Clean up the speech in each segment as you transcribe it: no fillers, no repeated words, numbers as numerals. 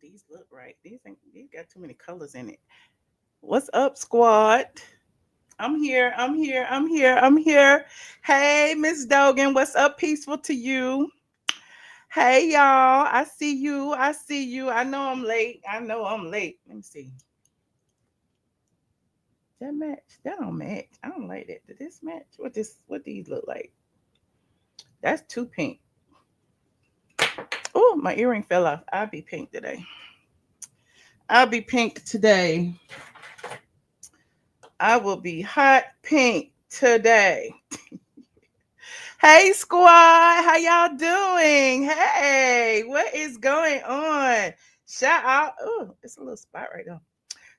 these look right. These got too many colors in it. What's up, squad? I'm here. I'm here. I'm here. I'm here. Hey, Miss Dogan, what's up? Peaceful to you. Hey, y'all. I see you. I see you. I know I'm late. I know I'm late. Let me see. That match? That don't match. I don't like that. Did this match? What these look like? That's too pink. Oh, my earring fell off. I'll be pink today. I'll be pink today. I will be hot pink today. Hey squad, how y'all doing? Hey, what is going on? Shout out. Oh, it's a little spot right there.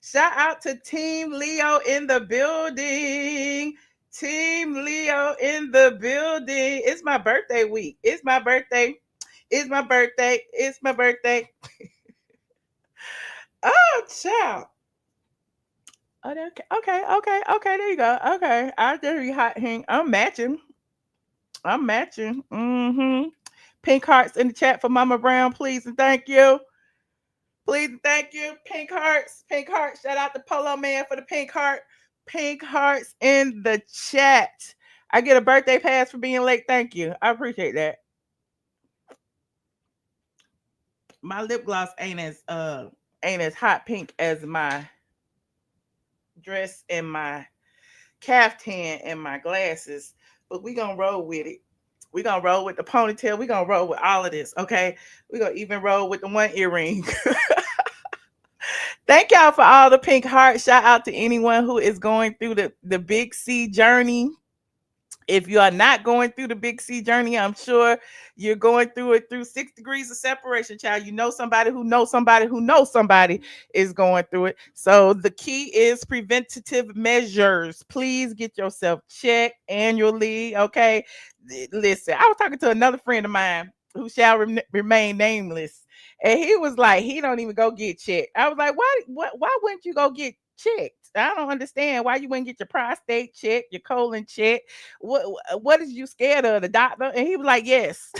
Shout out to Team Leo in the building. Team Leo in the building. It's my birthday week. It's my birthday. It's my birthday. It's my birthday. Oh, child. Oh, okay. There you go. Okay, I do you hot pink. I'm matching. I'm matching. Pink hearts in the chat for Mama Brown, please and thank you. Please and thank you. Pink hearts. Pink hearts. Shout out to Polo Man for the pink heart. Pink hearts in the chat. I get a birthday pass for being late. Thank you. I appreciate that. My lip gloss ain't as hot pink as my dress and my caftan and my glasses, but we gonna roll with it. We gonna roll with the ponytail. We gonna roll with all of this, okay? We gonna even roll with the one earring. Thank y'all for all the pink hearts. Shout out to anyone who is going through the big C journey. If you are not going through the big C journey, I'm sure you're going through it through 6 degrees of separation, child. You know somebody who knows somebody who knows somebody is going through it. So the key is preventative measures. Please get yourself checked annually. Okay. Listen, I was talking to another friend of mine who shall remain nameless. And he was like, he don't even go get checked. I was like, why wouldn't you go get checked? I don't understand why you wouldn't get your prostate checked, your colon checked. What is you scared of, the doctor? And he was like, yes.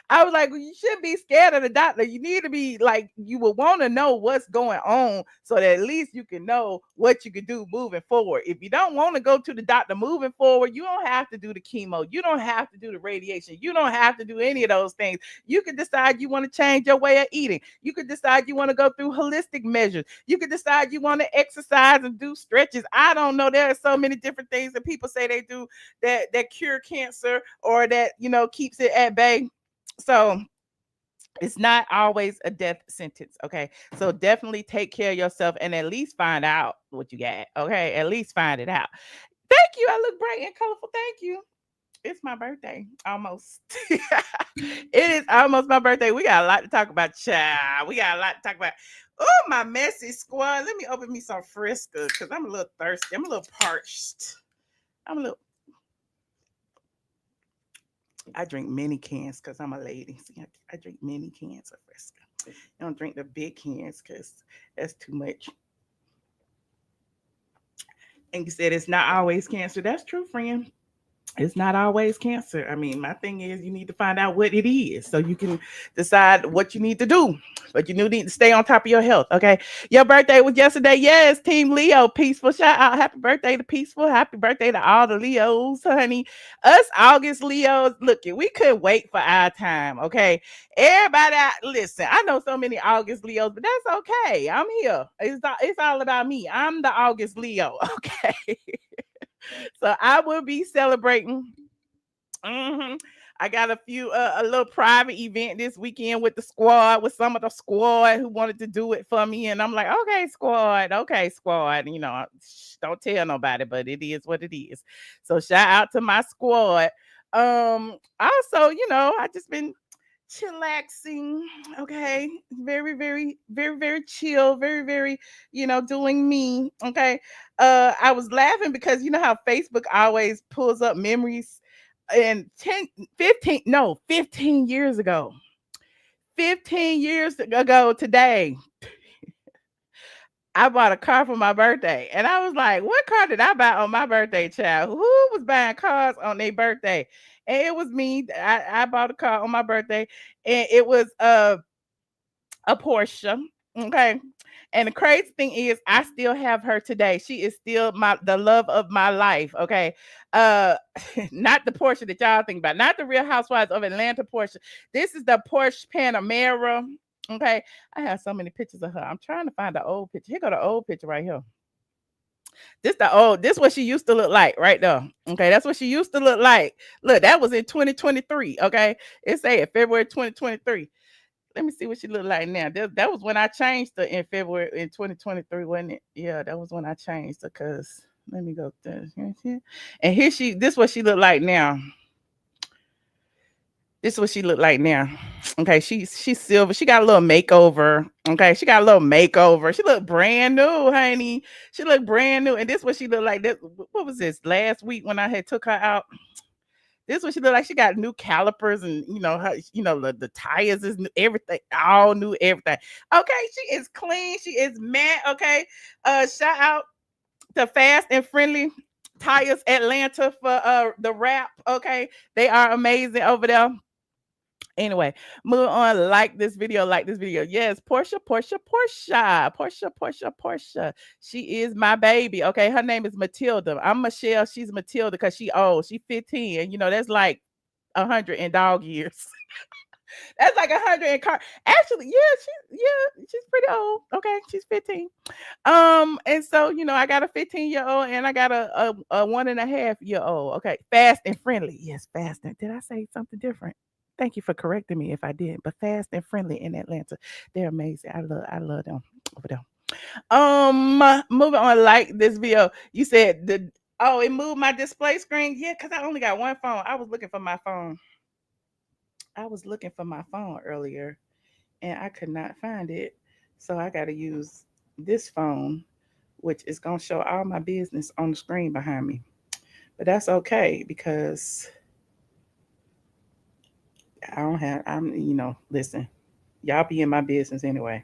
I was like, well, you should be scared of the doctor. You need to be like, you will want to know what's going on so that at least you can know what you can do moving forward. If you don't want to go to the doctor moving forward, you don't have to do the chemo. You don't have to do the radiation. You don't have to do any of those things. You can decide you want to change your way of eating. You could decide you want to go through holistic measures. You could decide you want to exercise and do stretches. I don't know. There are so many different things that people say they do that cure cancer or that, keeps it at bay. So it's not always a death sentence. Okay. So definitely take care of yourself and at least find out what you got. Okay. At least find it out. Thank you. I look bright and colorful. Thank you. It's my birthday. Almost. It is almost my birthday. We got a lot to talk about, child. We got a lot to talk about. Oh, my messy squad. Let me open me some Frisca because I'm a little thirsty. I'm a little parched. I'm a little. I drink many cans because I'm a lady. See, I drink many cans of Fresca. I don't drink the big cans because that's too much. And you said it's not always cancer. That's true, friend. It's not always cancer. I mean, my thing is you need to find out what it is so you can decide what you need to do. But you need to stay on top of your health. Okay. Your birthday was yesterday. Yes, Team Leo, peaceful. Shout out. Happy birthday to Peaceful. Happy birthday to all the Leos, honey. Us August Leos, look, we couldn't wait for our time. Okay. Everybody, listen, I know so many August Leos, but that's okay. I'm here. It's all about me. I'm the August Leo. Okay. So I will be celebrating. hmm I got a little private event this weekend with the squad, with some of the squad who wanted to do it for me. And I'm like, okay, squad. Don't tell nobody, but it is what it is. So shout out to my squad. Also, I just been chillaxing. Okay. Very, very, very, very chill, very, very, doing me. Okay. I was laughing because you know how Facebook always pulls up memories, and 15 years ago, 15 years ago today, I bought a car for my birthday. And I was like, what car did I buy on my birthday, child? Who was buying cars on their birthday? And it was me. I bought a car on my birthday. And it was a Porsche. Okay. And the crazy thing is I still have her today. She is still the love of my life. Okay. Uh not the Porsche that y'all think about, not the Real Housewives of Atlanta Porsche. This is the Porsche Panamera. Okay. I have so many pictures of her. I'm trying to find the old picture. Here go the old picture right here. This what she used to look like right there. Okay, that's what she used to look like. Look, that was in 2023. Okay, it said February 2023. Let me see what she look like now. That was when I changed her in February in 2023, wasn't it? Yeah, that was when I changed her. Cause let me go through. And here this what she look like now. This is what she look like now. Okay, she's silver. She got a little makeover. Okay, she got a little makeover. She look brand new, honey. She look brand new. And this is what she look like. What was this? Last week when I had took her out. This is what she look like. She got new calipers and the tires is new, everything, all new, everything. Okay, she is clean. She is matte. Okay. Shout out to Fast and Friendly Tires Atlanta for the wrap. Okay, they are amazing over there. Anyway, move on. Like this video. Yes, Portia. She is my baby. Okay, her name is Matilda. I'm Michelle. She's Matilda because she old. She 15, and that's like 100 in dog years. That's like 100 in car. Actually, she's pretty old. Okay, she's 15. And so I got a 15-year-old and I got a 1.5-year-old. Okay, Fast and Friendly. Yes, Fast. Did I say something different? Thank you for correcting me if I did. But Fast and Friendly in Atlanta, they're amazing. I love them over there. Moving on. Like this video, you said it moved my display screen. Yeah, because I only got one phone. I was looking for my phone earlier, and I could not find it, so I got to use this phone, which is gonna show all my business on the screen behind me. But that's okay because listen, y'all be in my business anyway.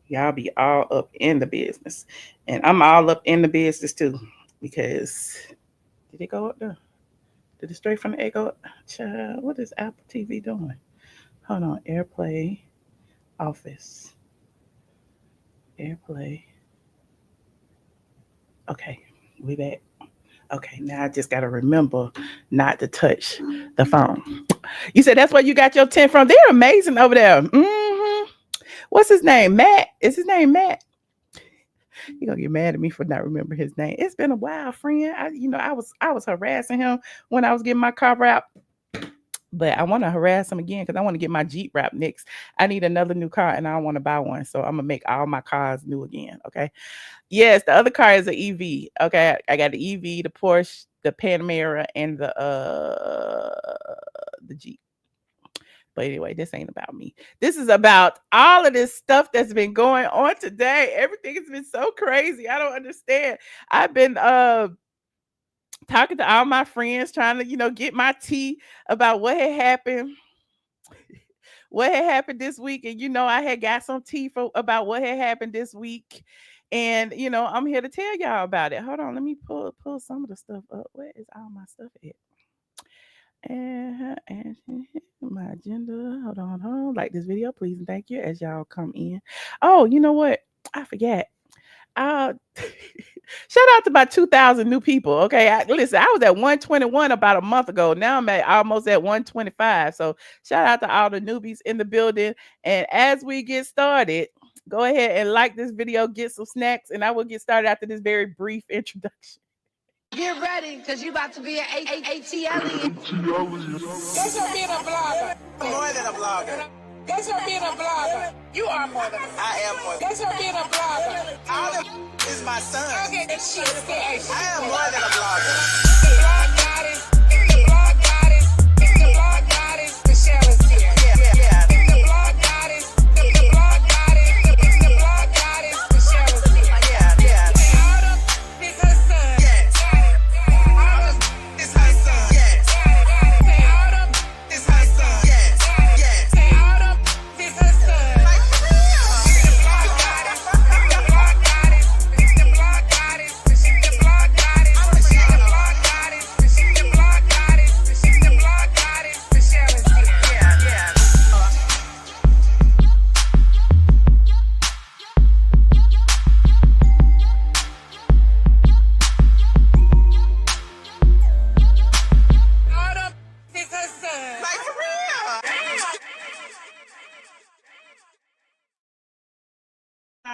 Y'all be all up in the business. And I'm all up in the business too. Because did it go up there? Did it straight from the egg go up? Child, what is Apple TV doing? Hold on. AirPlay. Office. AirPlay. Okay. We back. Okay, now I just got to remember not to touch the phone. You said that's where you got your tent from. They're amazing over there. Mm-hmm. What's his name? Matt? Is his name Matt? You're going to get mad at me for not remembering his name. It's been a while, friend. I was harassing him when I was getting my car wrapped. But I want to harass him again because I want to get my Jeep wrapped next. I need another new car and I don't want to buy one. So I'm going to make all my cars new again. Okay. Yes, the other car is an EV. Okay. I got the EV, the Porsche, the Panamera, and the Jeep. But anyway, this ain't about me. This is about all of this stuff that's been going on today. Everything has been so crazy. I don't understand. I've been talking to all my friends, trying to, get my tea about what had happened. What had happened this week. And, I had got some tea about what had happened this week. And, I'm here to tell y'all about it. Hold on. Let me pull some of the stuff up. Where is all my stuff at? And my agenda. Hold on. Like this video, please and thank you as y'all come in. Oh, you know what? I forgot. Shout out to about 2,000 new people. Okay, listen, I was at 121 about a month ago. Now I'm almost at 125. So shout out to all the newbies in the building. And as we get started, go ahead and like this video, get some snacks, and I will get started after this very brief introduction. Get ready, because you about to be an ATLien. Guess what being a blogger? More than a blogger. Guess what being a blogger? You are more than I am more than Guess what being a blogger? all of is my son. Okay, that shit is good. I am more than a blogger. The blog goddess, the blog goddess, the blog goddess, Michelle is here. Yeah. The blog goddess, the blog goddess, the blog goddess, Michelle is here. Yeah. All of is her son. Yes. All of It's her son. Yes. say all of It's her son. Yes. say all of is her son. Like for real. The blog goddess, the blog goddess, the blog goddess, the blog goddess, the blog goddess.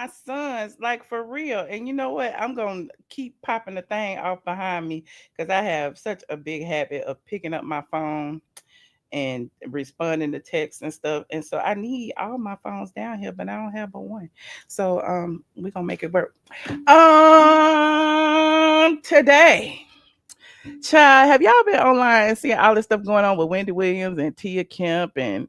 my sons, like for real. And you know what? I'm gonna keep popping the thing off behind me because I have such a big habit of picking up my phone and responding to texts and stuff. And so I need all my phones down here, but I don't have but one. So we're gonna make it work. Today. Child, have y'all been online and seeing all this stuff going on with Wendy Williams and Tia Kemp and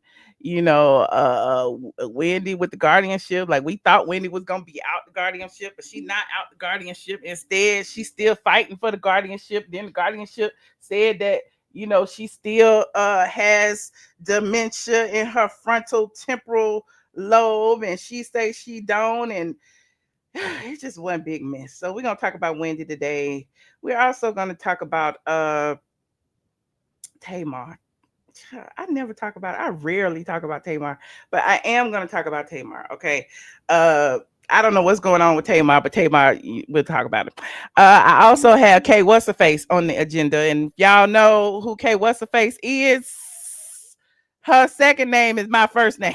Wendy with the guardianship? Like we thought Wendy was gonna be out the guardianship, but she's not out the guardianship. Instead, she's still fighting for the guardianship. Then the guardianship said that she still has dementia in her frontal temporal lobe, and she says she don't, and it's just one big mess. So we're gonna talk about Wendy today. We're also gonna talk about Tamar. I never talk about it. I rarely talk about Tamar, but I am gonna talk about Tamar. Okay. I don't know what's going on with Tamar, but Tamar, we'll talk about it. I also have K Wasserface on the agenda, and y'all know who K Wasserface is. Her second name is my first name.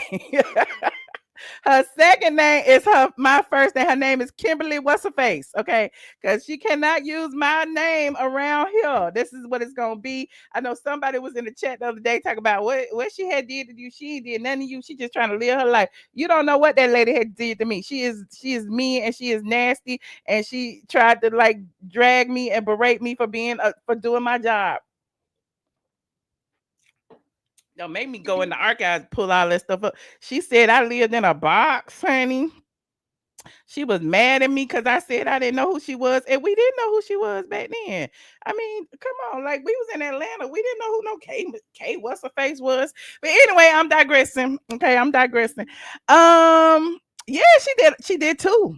Her second name is my first name. Her name is Kimberly Wasserface. Okay, because she cannot use my name around here. This is what it's gonna be. I know somebody was in the chat the other day talking about what she had did to you. She did nothing to you. She just trying to live her life. You don't know what that lady had did to me. She is mean and she is nasty, and she tried to like drag me and berate me for doing my job. Don't make me go in the archives, pull all that stuff up. She said I lived in a box, honey. She was mad at me because I said I didn't know who she was, and we didn't know who she was back then. I mean, come on, like we was in Atlanta, we didn't know who no K what's her face was. But anyway, I'm digressing. Okay, I'm digressing. Yeah, she did too.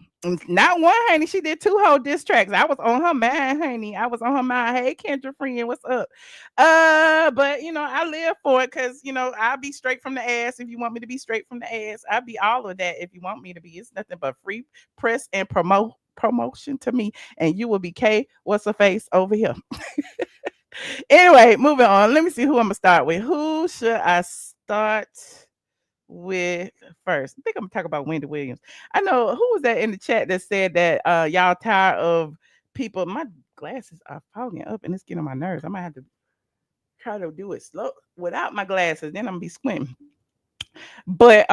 Not one, honey. She did 2 whole diss tracks. I was on her mind, honey. I was on her mind. Hey, Kendra friend, what's up? But I live for it because I'll be straight from the ass if you want me to be straight from the ass. I'll be all of that if you want me to be. It's nothing but free press and promotion to me, and you will be K what's her face over here. Anyway, moving on. Let me see who I'm gonna start with. Who should I start with first? I think I'm gonna talk about Wendy Williams. I know who was that in the chat that said that y'all tired of people. My glasses are fogging up and it's getting on my nerves. I might have to try to do it slow without my glasses, then I'm gonna be squinting. But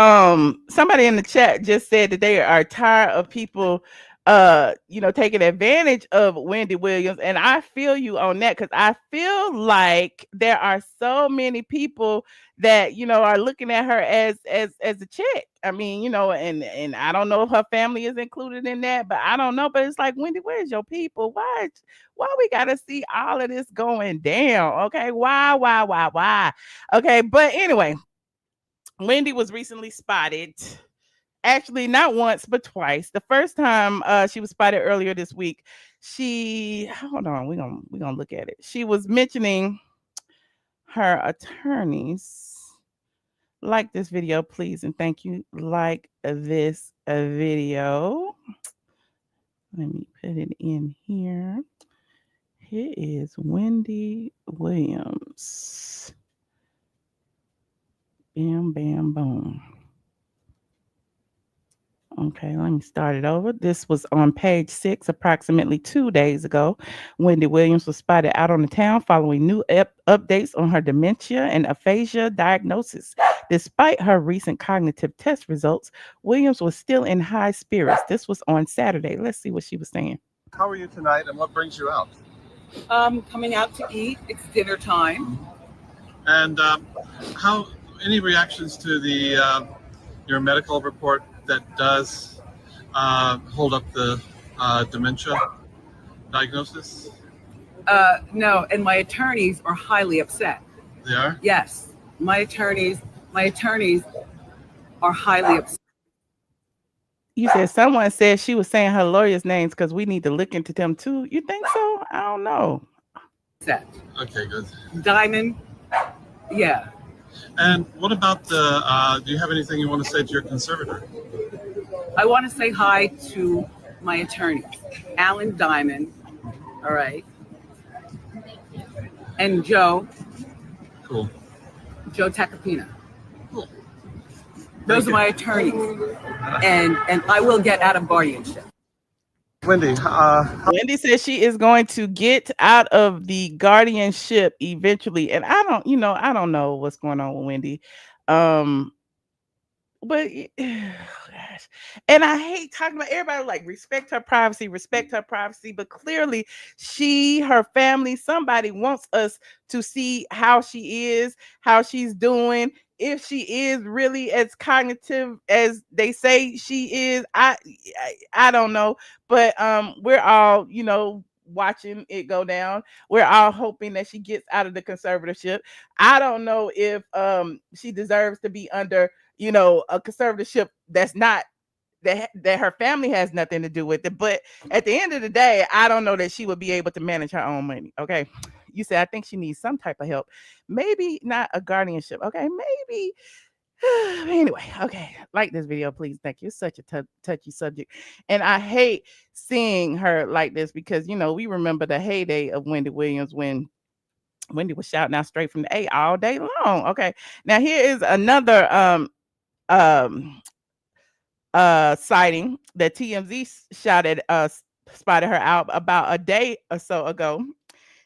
somebody in the chat just said that they are tired of people taking advantage of Wendy Williams, and I feel you on that because I feel like there are so many people that are looking at her as a chick. I mean, and I don't know if her family is included in that, but I don't know. But it's like, Wendy, where's your people? Why we gotta see all of this going down? Okay, why? Okay, but anyway, Wendy was recently spotted. Actually, not once, but twice. The first time she was spotted earlier this week, hold on, we're gonna look at it. She was mentioning her attorneys. Like this video, please, and thank you. Like this video. Let me put it in here. Here is Wendy Williams. Bam, bam, boom. Okay, let me start it over. This was on page 6 approximately 2 days ago. Wendy Williams was spotted out on the town following new updates on her dementia and aphasia diagnosis. Despite her recent cognitive test results, Williams was still in high spirits. This was on Saturday. Let's see what she was saying. How are you tonight, and what brings you out? Coming out to eat. It's dinner time. And any reactions to the your medical report that does hold up the dementia diagnosis? No, and my attorneys are highly upset. They are? Yes, my attorneys are highly upset. You said someone said she was saying her lawyers' names because we need to look into them too. You think so? I don't know. Okay, good. Diamond, yeah. And what about the, do you have anything you want to say to your conservator? I want to say hi to my attorneys, Alan Diamond, all right, and Joe. Cool. Joe Tacopina. Cool. Those are my attorneys, and I will get out of guardianship. Wendy, Wendy says she is going to get out of the guardianship eventually, and I don't know what's going on with Wendy. But gosh. And I hate talking about everybody like respect her privacy, but clearly her family, somebody wants us to see how she is, how she's doing, if she is really as cognitive as they say she is. I don't know, but we're all, watching it go down. We're all hoping that she gets out of the conservatorship. I don't know if she deserves to be under a conservatorship that's not that her family has nothing to do with it. But at the end of the day, I don't know that she would be able to manage her own money. Okay. You said, I think she needs some type of help. Maybe not a guardianship. Okay. Maybe. Anyway, okay. Like this video, please. Thank you. It's such a touchy subject. And I hate seeing her like this because, we remember the heyday of Wendy Williams when Wendy was shouting out straight from the A all day long. Okay. Now here is another sighting that TMZ spotted her out about a day or so ago.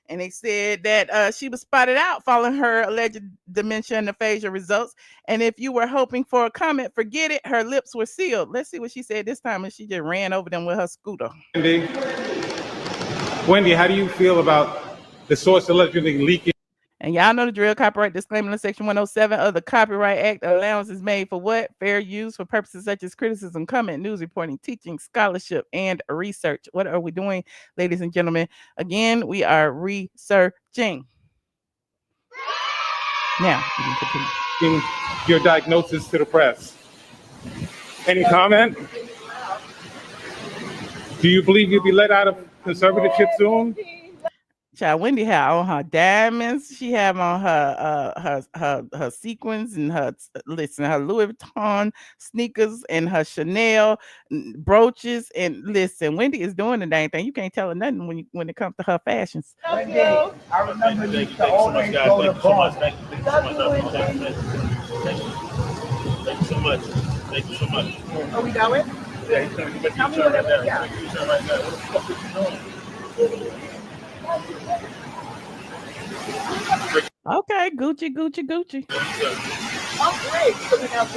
And they said that she was spotted out following her alleged dementia and aphasia results. And if you were hoping for a comment, forget it. Her lips were sealed. Let's see what she said this time. And she just ran over them with her scooter. Wendy, how do you feel about the source allegedly leaking? And y'all know the drill. Copyright disclaimer in Section 107 of the Copyright Act. Allowance is made for what? Fair use for purposes such as criticism, comment, news reporting, teaching, scholarship, and research. What are we doing, ladies and gentlemen? Again, we are researching. Now, you can continue. Your diagnosis to the press. Any comment? Do you believe you'll be let out of conservatorship soon? Child, Wendy had on her diamonds. She had on her sequins and her Louis Vuitton sneakers and her Chanel brooches. And listen, Wendy is doing the dang thing. You can't tell her nothing when it comes to her fashions. Wendy, I remember you used to always go to bars. Thank you so much. Thank you so much. Are we going? Tell me what it is. What the fuck are you doing? Okay, Gucci. I'm great. Coming out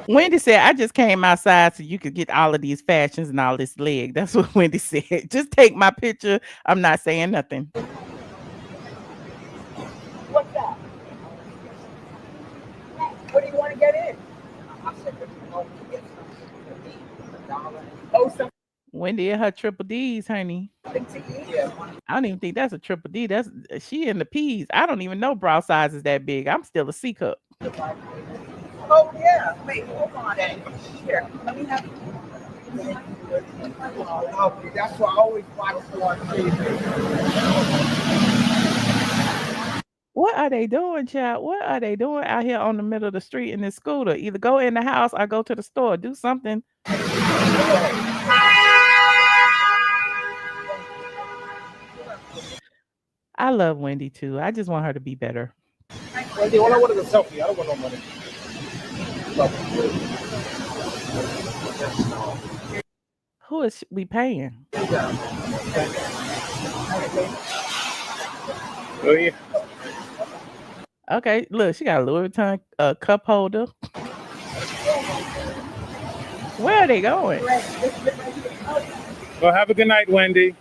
Wendy said, I just came outside so you could get all of these fashions and all this leg. That's what Wendy said. Just take my picture. I'm not saying nothing. What's that? What do you want to get in? I said, Wendy and her triple D's, honey. I don't even think that's a triple D. That's she in the P's. I don't even know bra size is that big. I'm still a C cup. Oh yeah. Wait, hold on. Here, let me have. Okay, that's why I always watch on TV. What are they doing, child? What are they doing out here on the middle of the street in this scooter? Either go in the house or go to the store. Do something. I love Wendy too. I just want her to be better. Wendy, all I wanted was a selfie. I don't want no money. Who is we paying? Oh yeah. Okay, look, she got a Louis Vuitton cup holder. Where are they going? Well, have a good night, Wendy.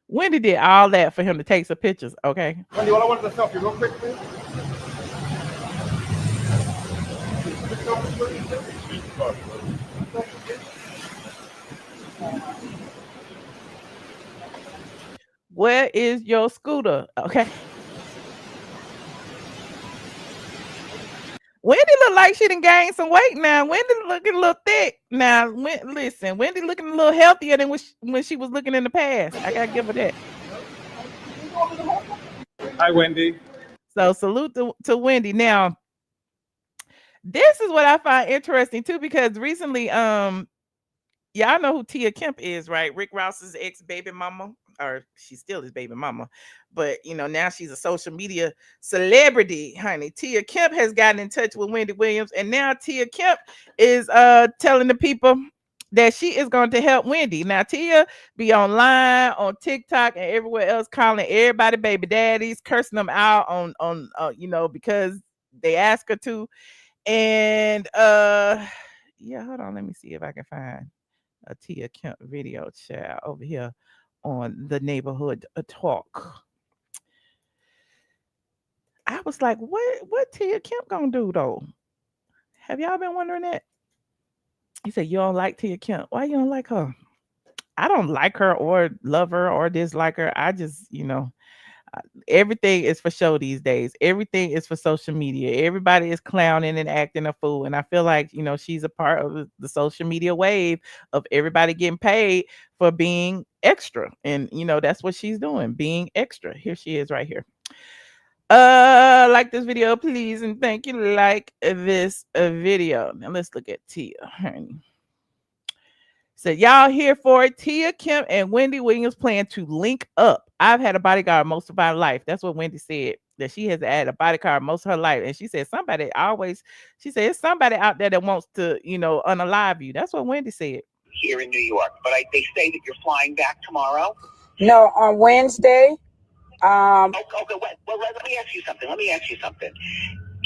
Wendy did all that for him to take some pictures, okay? Wendy, all I wanted was a selfie real quick, please. Where is your scooter? Okay. Wendy look like she done gained some weight now. Wendy looking a little thick. Now, listen, Wendy looking a little healthier than when she was looking in the past. I gotta give her that. Hi, Wendy. So salute to Wendy. Now, this is what I find interesting too, because recently, y'all know who Tia Kemp is, right? Rick Ross's ex-baby mama. or she's still his baby mama, but now she's a social media celebrity, honey. Tia Kemp has gotten in touch with Wendy Williams, and now Tia Kemp is telling the people that she is going to help Wendy. Now Tia be online on TikTok and everywhere else calling everybody baby daddies, cursing them out on because they ask her to. And yeah, hold on, let me see if I can find a Tia Kemp video chat over here on the neighborhood talk. I was like, what Tia Kemp gonna do though? Have y'all been wondering that? He said, you don't like Tia Kemp. Why you don't like her? I don't like her or love her or dislike her. I just, everything is for show these days. Everything is for social media. Everybody is clowning and acting a fool. And I feel like, she's a part of the social media wave of everybody getting paid for being extra. And, that's what she's doing, being extra. Here she is right here. Like this video, please. And thank you. Like this video. Now let's look at Tia, honey. So y'all here for it. Tia Kemp and Wendy Williams plan to link up. I've had a bodyguard most of my life. That's what Wendy said. That she has had a bodyguard most of her life. And she said she said it's somebody out there that wants to, unalive you. That's what Wendy said. Here in New York. But they say that you're flying back tomorrow? No, on Wednesday. Okay, well, let me ask you something.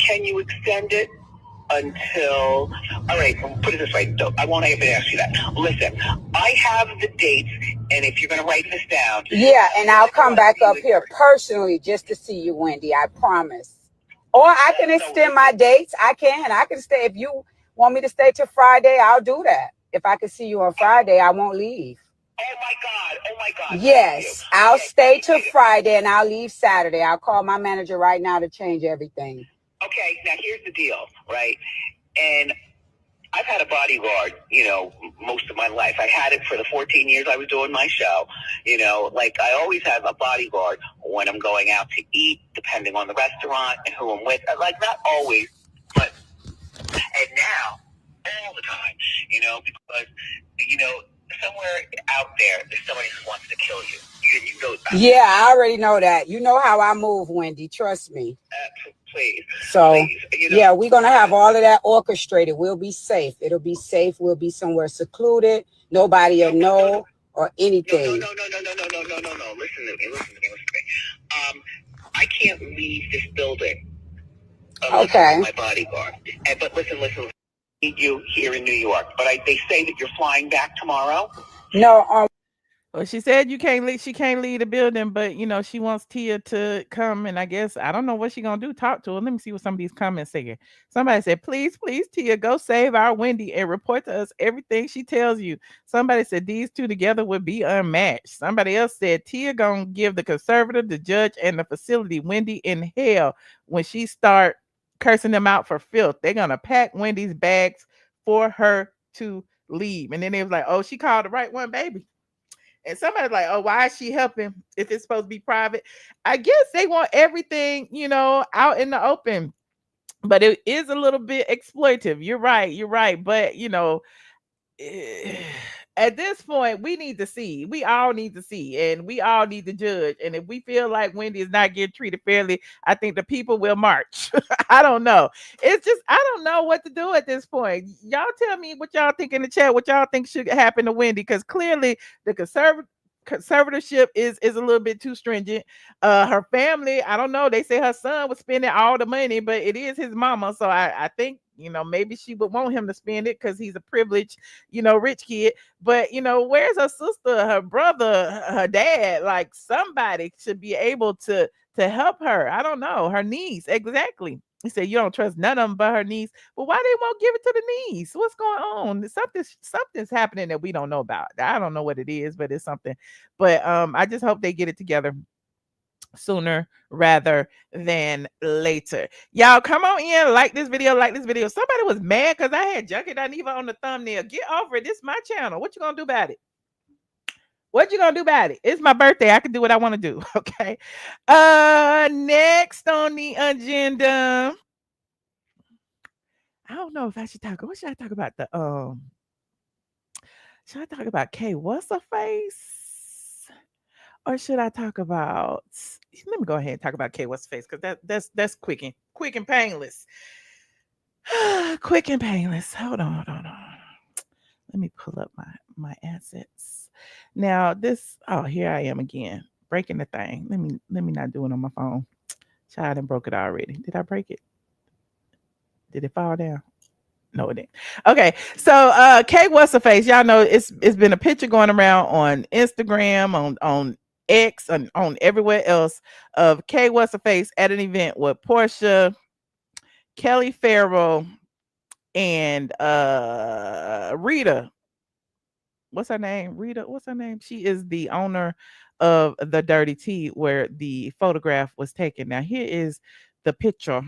Can you extend it until, all right, put it this way, I won't even ask you that. Listen, I have the dates, and if you're going to write this down. Yeah, and I'll come back up here personally just to see you, Wendy, I promise. Or I can extend my dates. I can stay. If you want me to stay till Friday, I'll do that. If I can see you on Friday, I won't leave. Oh my God. Yes, I'll stay till Friday, and I'll leave Saturday. I'll call my manager right now to change everything. Okay, now here's the deal, right? And I've had a bodyguard, most of my life. I had it for the 14 years I was doing my show. Like I always have a bodyguard when I'm going out to eat, depending on the restaurant and who I'm with. Like not always, but and now all the time, because somewhere out there's somebody who wants to kill you. You know that. Yeah, I already know that. You know how I move, Wendy. Trust me. Please. So, please, yeah, we're going to have all of that orchestrated. We'll be safe. It'll be safe. We'll be somewhere secluded. Nobody will know or anything. No. Listen to me. I can't leave this building unless I have my bodyguard. But listen. I need you here in New York. But they say that you're flying back tomorrow? No, Well, she said she can't leave the building, but she wants Tia to come, and I guess I don't know what she's gonna do. Talk to her. Let me see what some of these comments say. Somebody said, please, Tia, go save our Wendy and report to us everything she tells you. Somebody said these two together would be unmatched. Somebody else said Tia gonna give the conservative, the judge, and the facility Wendy in hell when she start cursing them out for filth. They're gonna pack Wendy's bags for her to leave. And then they was like, oh, she called the right one, baby. And somebody's like, oh, why is she helping if it's supposed to be private? I guess they want everything, out in the open. But it is a little bit exploitive. You're right. But, at this point, we need to see. We all need to see. And we all need to judge. And if we feel like Wendy is not getting treated fairly, I think the people will march. I don't know. It's just, I don't know what to do at this point. Y'all tell me what y'all think in the chat, what y'all think should happen to Wendy, because clearly the conservatorship is a little bit too stringent. Her family, I don't know. They say her son was spending all the money, but it is his mama. So I think, maybe she would want him to spend it because he's a privileged, rich kid. But, where's her sister, her brother, her dad? Like somebody should be able to help her. I don't know. Her niece. Exactly. He said, you don't trust none of them but her niece. But why they won't give it to the niece? What's going on? Something's happening that we don't know about. I don't know what it is, but it's something. But I just hope they get it together sooner rather than later. Y'all come on in, like this video. Somebody was mad because I had Junkie Dineva on the thumbnail. Get over it. This is my channel. What you gonna do about it? It's my birthday. I can do what I want to do. Okay. Next on the agenda, I don't know if I should talk. What should I talk about? Should I talk about Wasserface? or should I talk about? Let me go ahead and talk about K. What's face because that's quick and painless. Quick and painless. Hold on. Let me pull up my assets. Now this. Oh, here I am again breaking the thing. Let me not do it on my phone. Child, and broke it already. Did I break it? Did it fall down? No, it didn't. Okay, so Kate what's her face? Y'all know it's been a picture going around on Instagram, on X, on everywhere else of Kate what's her face at an event with Portia, Kelly Farrell, and Rita. What's her name? Rita. What's her name? She is the owner of the Dirty Tea where the photograph was taken. Now here is the picture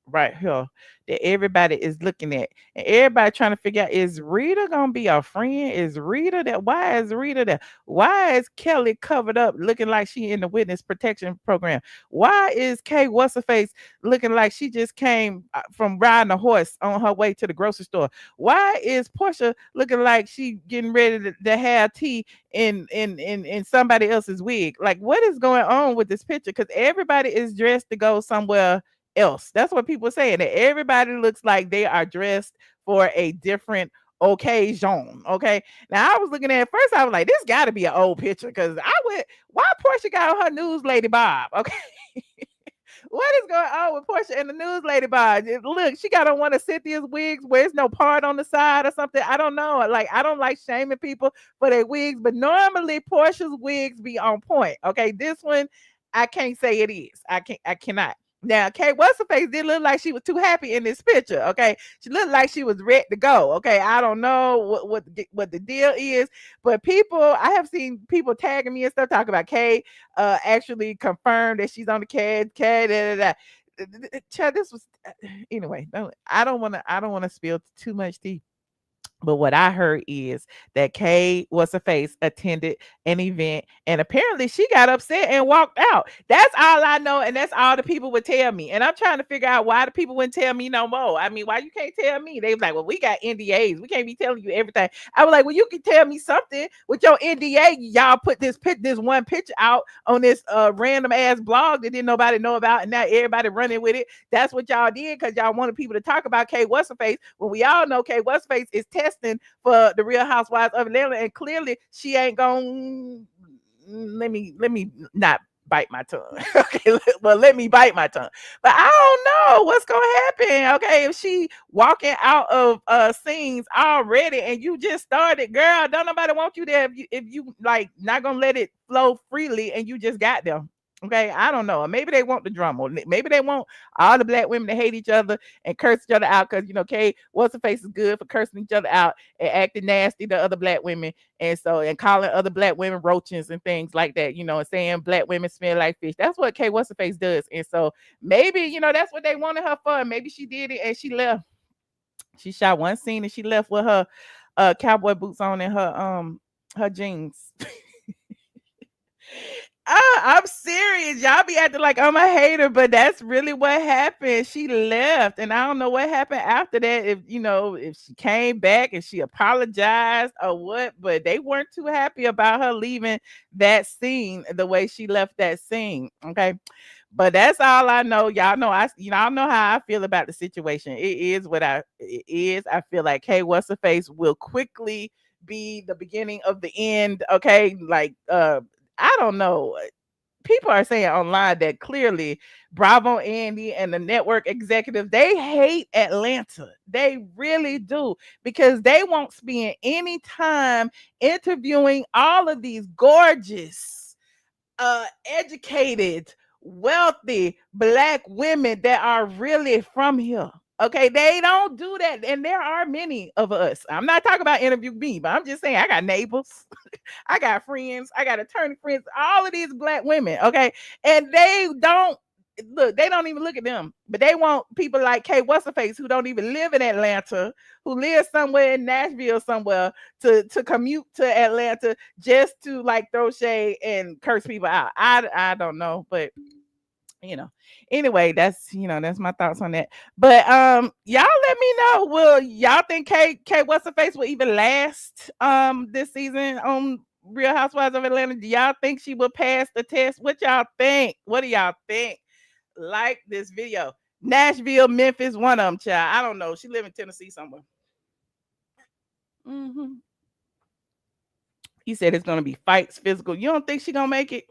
right here that everybody is looking at, and everybody trying to figure out, is Rita gonna be a friend? Is Rita that? Why is Rita that? Why is Kelly covered up looking like she in the witness protection program? Why is Kay what's her face looking like she just came from riding a horse on her way to the grocery store? Why is Portia looking like she getting ready to have tea in somebody else's wig? Like, what is going on with this picture? Because everybody is dressed to go somewhere else. That's what people are saying. That everybody looks like they are dressed for a different occasion. Okay. Now I was looking at it first, I was like, this got to be an old picture because I went, why Portia got on her news lady bob? Okay. What is going on with Portia and the news lady bob? Look, she got on one of Cynthia's wigs where there's no part on the side or something. I don't know. Like, I don't like shaming people for their wigs, but normally Portia's wigs be on point. Okay. This one, I can't say it is. I cannot. Now, Kate what's her face did look like she was too happy in this picture. Okay, she looked like she was ready to go. Okay, I don't know what the deal is, but I have seen people tagging me and stuff talking about Kate actually confirmed that she's on the CAD. Chad, this was anyway. I don't want to spill too much tea. But what I heard is that Kay what's her face attended an event and apparently she got upset and walked out. That's all I know, and that's all the people would tell me. And I'm trying to figure out why the people wouldn't tell me no more. I mean, why you can't tell me? They was like, well, we got NDAs. We can't be telling you everything. I was like, well, you can tell me something with your NDA. Y'all put this one picture out on this random ass blog that didn't nobody know about, and now everybody running with it. That's what y'all did because y'all wanted people to talk about Kay what's her face when we all know Kay what's her face is testing for the Real Housewives of Atlanta, and clearly she ain't gonna. Let me not bite my tongue. Okay, well, let me bite my tongue. But I don't know what's gonna happen. Okay, if she walking out of scenes already, and you just started, girl, don't nobody want you there if you like not gonna let it flow freely, and you just got them. Okay, I don't know. Maybe they want the drama. Maybe they want all the black women to hate each other and curse each other out because, Kay what's her face is good for cursing each other out and acting nasty to other black women. And calling other black women roaches and things like that, and saying black women smell like fish. That's what Kay what's her face does. And so maybe, that's what they wanted her for. Maybe she did it and she left. She shot one scene and she left with her cowboy boots on and her jeans. I'm serious. Y'all be acting like I'm a hater, but that's really what happened. She left, and I don't know what happened after that. If she came back and she apologized or what, but they weren't too happy about her leaving that scene the way she left that scene. Okay. But that's all I know. Y'all know y'all know how I feel about the situation. It is what it is. I feel like Kay what's her face will quickly be the beginning of the end. Okay. Like I don't know. People are saying online that clearly Bravo Andy and the network executives, they hate Atlanta. They really do because they won't spend any time interviewing all of these gorgeous, educated, wealthy black women that are really from here. Okay, they don't do that. And there are many of us. I'm not talking about interview me, but I'm just saying I got neighbors. I got friends. I got attorney friends. All of these black women. Okay. And they don't even look at them. But they want people like Kay what's her face who don't even live in Atlanta, who live somewhere in Nashville somewhere to commute to Atlanta just to like throw shade and curse people out. I don't know, but anyway, that's my thoughts on that. But y'all let me know, will y'all think Kay what's her face will even last this season on Real Housewives of Atlanta? Do y'all think she will pass the test? What y'all think? What do y'all think? Like this video. Nashville, Memphis, one of them, child. I don't know. She live in Tennessee somewhere. Hmm. He said it's gonna be fights, physical. You don't think she gonna make it?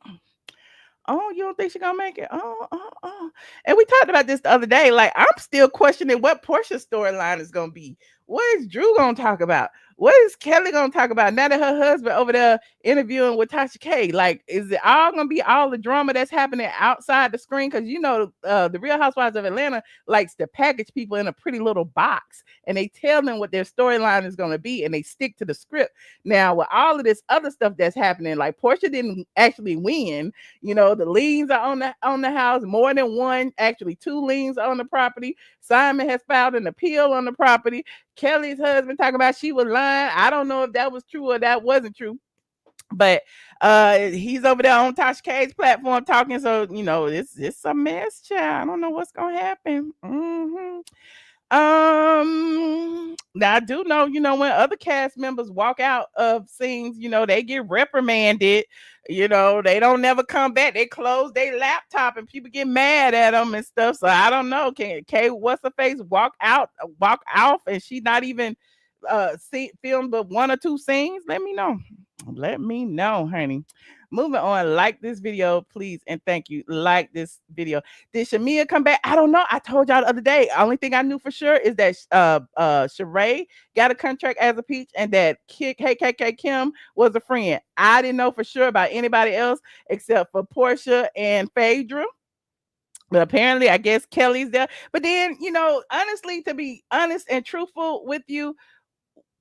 Oh, you don't think she gonna make it? Oh. And we talked about this the other day. Like, I'm still questioning what Portia's storyline is gonna be. What is Drew gonna talk about? What is Kelly gonna talk about now that her husband over there interviewing with Tasha K? Like, is it all gonna be all the drama that's happening outside the screen? Because the Real Housewives of Atlanta likes to package people in a pretty little box, and they tell them what their storyline is gonna be, and they stick to the script. Now, with all of this other stuff that's happening, like Portia didn't actually win. The liens are on the house, more than one, actually 2 liens on the property. Simon has filed an appeal on the property. Kelly's husband talking about she was lying. I don't know if that was true or that wasn't true. But he's over there on Tasha K's platform talking. So, it's a mess, child. I don't know what's gonna happen. Now I do know, when other cast members walk out of scenes, they get reprimanded. They don't never come back. They close their laptop and people get mad at them and stuff. So I don't know. Can Wasserface walk off and she not even filmed but 1 or 2 scenes? Let me know, honey. Moving on. Like this video, please, and thank you. Like this video. Did Shamia come back? I don't know. I told y'all the other day. Only thing I knew for sure is that Sheree got a contract as a peach, and that KKK Kim was a friend. I didn't know for sure about anybody else except for Portia and Phaedra. But apparently, I guess Kelly's there. But then, honestly, to be honest and truthful with you,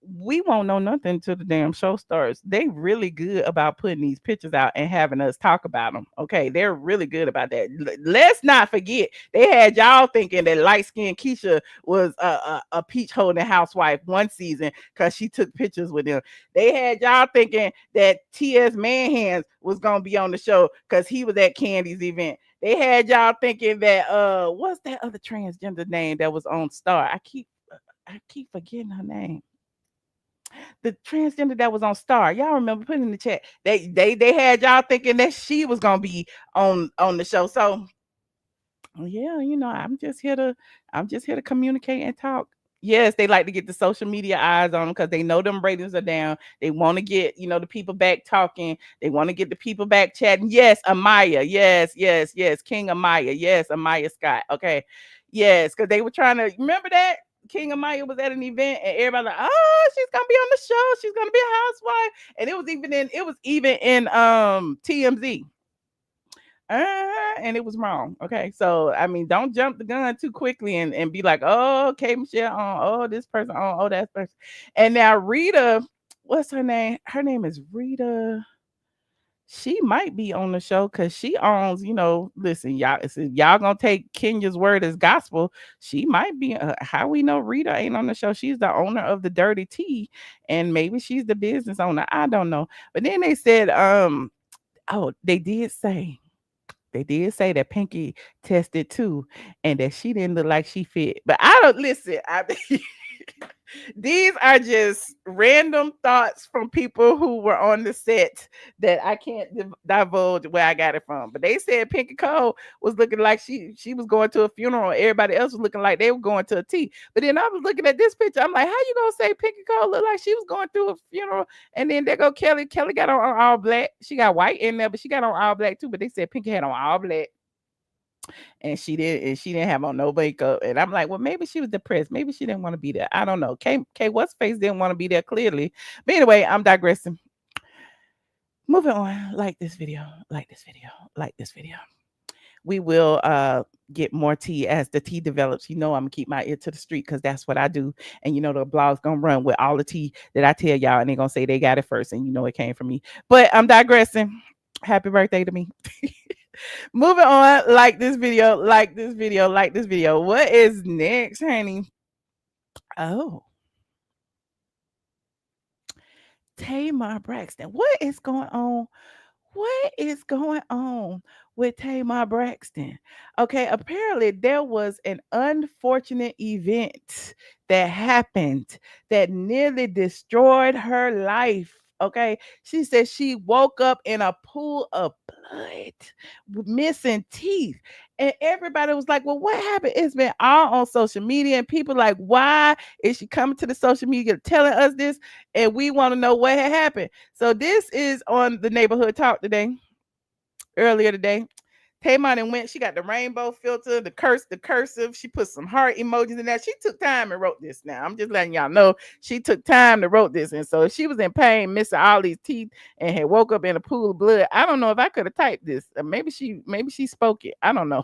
we won't know nothing till the damn show starts. They really good about putting these pictures out and having us talk about them. Okay, they're really good about that. Let's not forget, they had y'all thinking that light-skinned Keisha was a peach holding housewife one season because she took pictures with them. They had y'all thinking that T.S. Manhands was gonna be on the show because he was at Candy's event. They had y'all thinking that what's that other transgender name that was on Star? I keep forgetting her name. The transgender that was on Star, y'all remember? Put in the chat. They had y'all thinking that she was gonna be on the show. So yeah, I'm just here to communicate and talk. Yes, they like to get the social media eyes on them because they know them ratings are down. They want to get the people back talking. They want to get the people back chatting. Yes, Amaya. Yes. King Amaya. Yes, Amaya Scott. Okay. Yes, because they were trying to remember that King Amaya was at an event and everybody like, oh, she's gonna be on the show. She's gonna be a housewife, and it was even in TMZ. And it was wrong. Okay, so I mean, don't jump the gun too quickly and be like, oh, okay, Michelle on, oh, this person on, oh, that person. And now Rita, what's her name? Her name is Rita. She might be on the show because she owns, listen, y'all gonna take Kenya's word as gospel. She might be. How we know Rita ain't on the show? She's the owner of the Dirty Tea, and maybe she's the business owner. I don't know. But then they said, they did say that Pinky tested too, and that she didn't look like she fit. But I don't listen. These are just random thoughts from people who were on the set that I can't divulge where I got it from. But they said Pinky Cole was looking like she was going to a funeral. Everybody else was looking like they were going to a tea. But then I was looking at this picture. I'm like, how you gonna say Pinky Cole looked like she was going through a funeral? And then there go Kelly. Kelly got on all black. She got white in there, but she got on all black too. But they said Pinky had on all black. And she didn't have on no makeup. And I'm like, well, maybe she was depressed. Maybe she didn't want to be there. I don't know. What's face didn't want to be there clearly. But anyway, I'm digressing. Moving on. Like this video. We will get more tea as the tea develops. I'm gonna keep my ear to the street because that's what I do. And the blog's gonna run with all the tea that I tell y'all, and they're gonna say they got it first, and it came from me. But I'm digressing. Happy birthday to me. Moving on, like this video. What is next, honey? Oh, Tamar Braxton. What is going on? What is going on with Tamar Braxton? Okay, apparently there was an unfortunate event that happened that nearly destroyed her life. Okay. She said she woke up in a pool of blood, missing teeth. And everybody was like, well, what happened? It's been all on social media. And people like, why is she coming to the social media telling us this? And we want to know what had happened. So this is on the neighborhood talk today, earlier today. Tamar and went, she got the rainbow filter, the cursive. She put some heart emojis in there. She took time and wrote this. Now, I'm just letting y'all know she took time to wrote this. And so if she was in pain, missing all these teeth, and had woke up in a pool of blood, I don't know if I could have typed this. Maybe she spoke it. I don't know.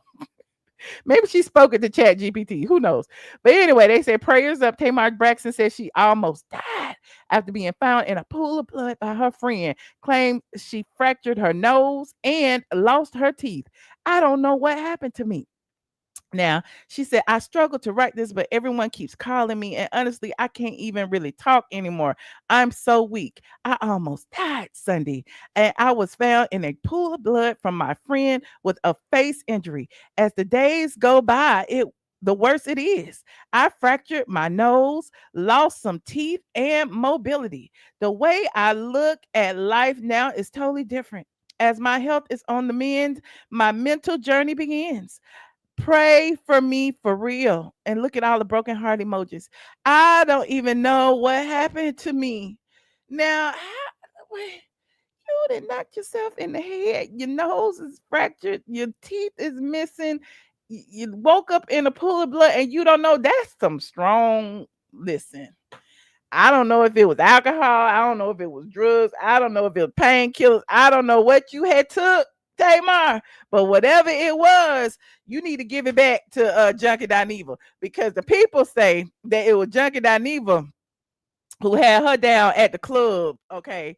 Maybe she spoke it to Chat GPT. Who knows? But anyway, they said prayers up. Tamar Braxton said she almost died after being found in a pool of blood by her friend. Claimed she fractured her nose and lost her teeth. I don't know what happened to me. Now, she said, I struggle to write this, but everyone keeps calling me. And honestly, I can't even really talk anymore. I'm so weak. I almost died Sunday. And I was found in a pool of blood from my friend with a face injury. As the days go by, the worse it is. I fractured my nose, lost some teeth and mobility. The way I look at life now is totally different. As my health is on the mend, my mental journey begins. Pray for me for real. And look at all the broken heart emojis. I don't even know what happened to me. Now, you done knocked yourself in the head. Your nose is fractured. Your teeth is missing. You woke up in a pool of blood and you don't know. That's some strong, listen. I don't know if it was alcohol. I don't know if it was drugs. I don't know if it was painkillers. I don't know what you had took, Tamar, but whatever it was, you need to give it back to Junkie Dineva, because the people say that it was Junkie Dineva who had her down at the club, okay,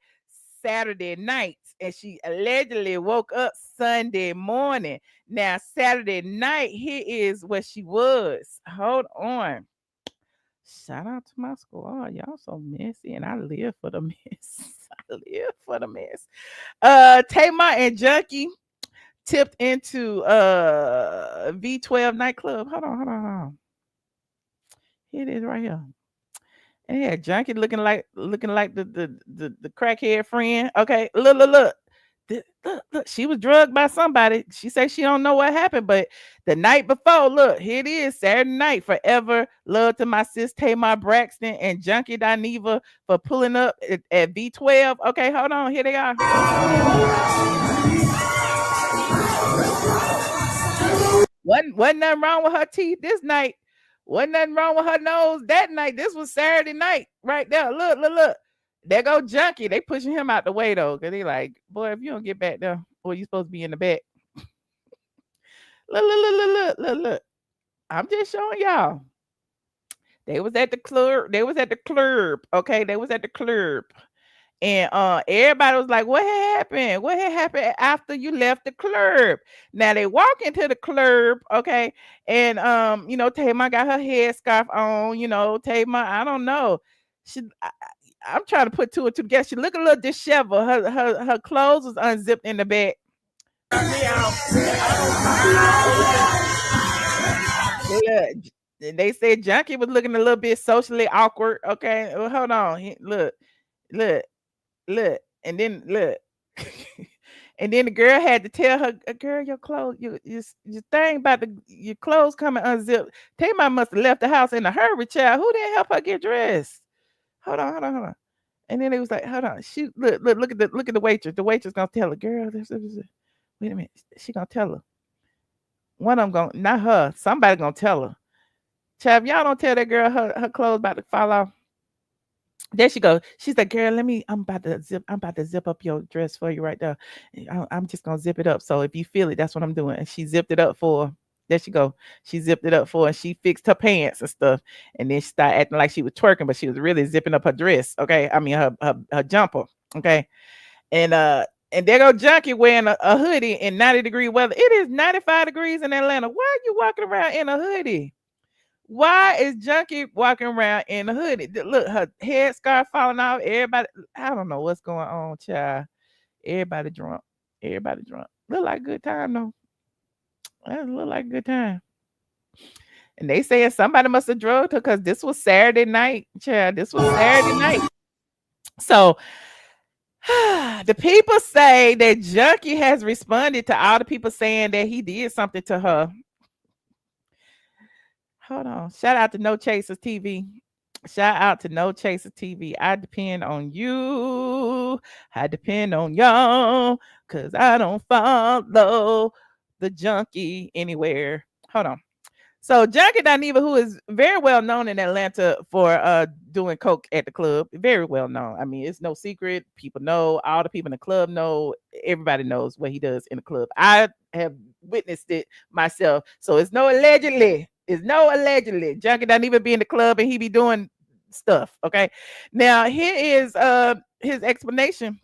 Saturday nights, and she allegedly woke up Sunday morning. Now, Saturday night, here is where she was. Hold on. Shout out to my squad. Y'all so messy, and I live for the mess. I live for the mess. Tamar and Junkie tipped into V12 nightclub. Hold on. Here it is right here. And yeah, Junkie looking like the crackhead friend. Okay, look. Look, she was drugged by somebody. She said she don't know what happened, but the night before, look, here it is, Saturday night. Forever love to my sis Tamar Braxton and Junkie Dineva for pulling up at V12. Okay, hold on, here they are. Wasn't nothing wrong with her teeth this night. Wasn't nothing wrong with her nose that night. This was Saturday night right there. Look. There go Junkie. They pushing him out the way though, because they like, boy, if you don't get back there, or you supposed to be in the back. Look. I'm just showing y'all. They was at the club. Okay, they was at the club. And everybody was like, what happened? What had happened after you left the club? Now they walk into the club, okay, and Tamar got her headscarf on, Tamar, I don't know. I'm trying to put two and two together. She look a little disheveled. Her clothes was unzipped in the back. They said Junkie was looking a little bit socially awkward. Okay, well, hold on. Look, and then look. And then the girl had to tell her, girl, your clothes, your thing about your clothes coming unzipped. Tamar must have left the house in a hurry, child. Who didn't help her get dressed? Hold on. And then it was like, hold on. She look at the waitress. The waitress gonna tell her, girl, this. Wait a minute. She gonna tell her. One of them gonna, not her. Somebody gonna tell her. Child, y'all don't tell that girl her clothes about to fall off. There she goes. She's like, girl, I'm about to zip up your dress for you right there. I'm just gonna zip it up. So if you feel it, that's what I'm doing. And she zipped it up for her. There she go. She zipped it up for her, and she fixed her pants and stuff. And then she started acting like she was twerking, but she was really zipping up her dress. Okay. I mean her jumper. Okay. And there go Junkie wearing a hoodie in 90-degree weather. It is 95 degrees in Atlanta. Why are you walking around in a hoodie? Why is Junkie walking around in a hoodie? Look, her headscarf falling off. Everybody, I don't know what's going on, child. Everybody drunk. Look like a good time, though. That look like a good time. And they saying somebody must have drugged her because this was Saturday night, child. This was Saturday night. So The people say that Junkie has responded to all the people saying that he did something to her. Hold on. Shout out to No Chasers TV. Shout out to No Chaser TV. I depend on you. I depend on y'all because I don't follow the junkie anywhere. Hold on. So Junkie Dineva, who is very well known in Atlanta for doing coke at the club, very well known. I mean, it's no secret. People know. All the people in the club know. Everybody knows what he does in the club. I have witnessed it myself. So it's no allegedly. It's no allegedly. Junkie Dineva be in the club and he be doing stuff. Okay. Now here is his explanation.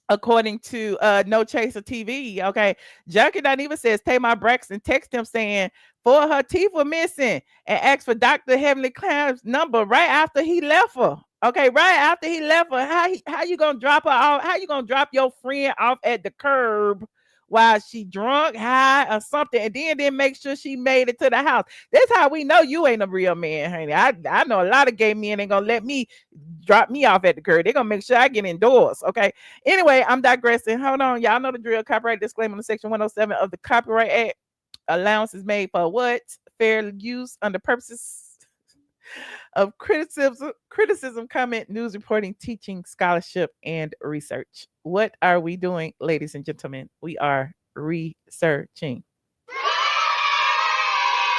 According to No Chaser TV, okay, Junkie Dineva says Tamar Braxton texted him saying for her teeth were missing and asked for Dr. Heavenly Clamp's number right after he left her. Okay, right after he left her, how you gonna drop her off? How you gonna drop your friend off at the curb while she drunk, high, or something, and then make sure she made it to the house? That's how we know you ain't a real man, honey. I know a lot of gay men ain't gonna let me drop me off at the curb. They're gonna make sure I get indoors. Okay. Anyway, I'm digressing. Hold on. Y'all know the drill. Copyright disclaimer in section 107 of the Copyright Act. Allowance is made for what? Fair use under purposes of criticism, comment, news reporting, teaching, scholarship, and research. What are we doing, ladies and gentlemen? We are researching.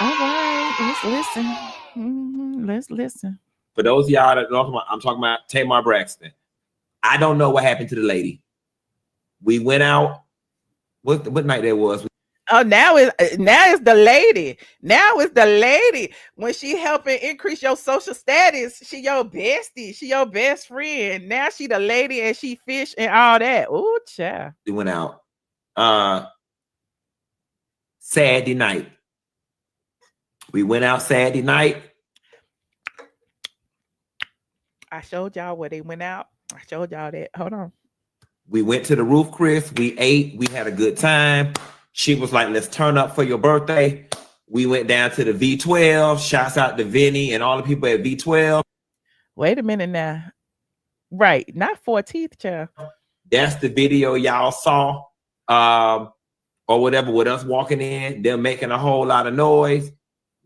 All right, let's listen. Let's listen. For those of y'all that know, I'm talking about Tamar Braxton. I don't know what happened to the lady. We went out. What night that was? Oh, now it's the lady. Now it's the lady. When she helping increase your social status, she your bestie. She your best friend. Now she the lady and she fish and all that. Ooh, child. We went out. Saturday night. We went out Saturday night. I showed y'all where they went out. I showed y'all that. Hold on. We went to the roof, Chris. We ate. We had a good time. She was like, let's turn up for your birthday. We went down to the V12. Shouts out to Vinny and all the people at V12. Wait a minute now. Right. Not 14th, child. That's the video y'all saw. Or whatever, with us walking in. They're making a whole lot of noise.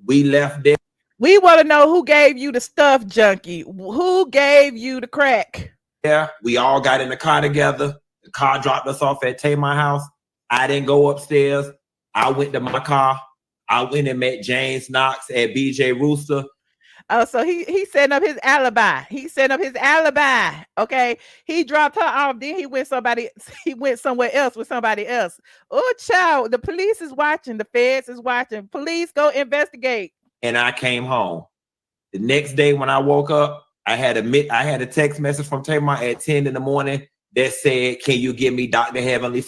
We left there. We want to know who gave you the stuff, Junkie. Who gave you the crack? Yeah, we all got in the car together. The car dropped us off at Tamar house. I didn't go upstairs. I went to my car. I went and met James Knox at BJ Rooster. Oh, so he setting up his alibi. He setting up his alibi. Okay. He dropped her off. Then he went somewhere else with somebody else. Oh, child. The police is watching. The feds is watching. Police, go investigate. And I came home. The next day when I woke up, I had a text message from Tamar at 10 in the morning that said, can you give me Dr. Heavenly?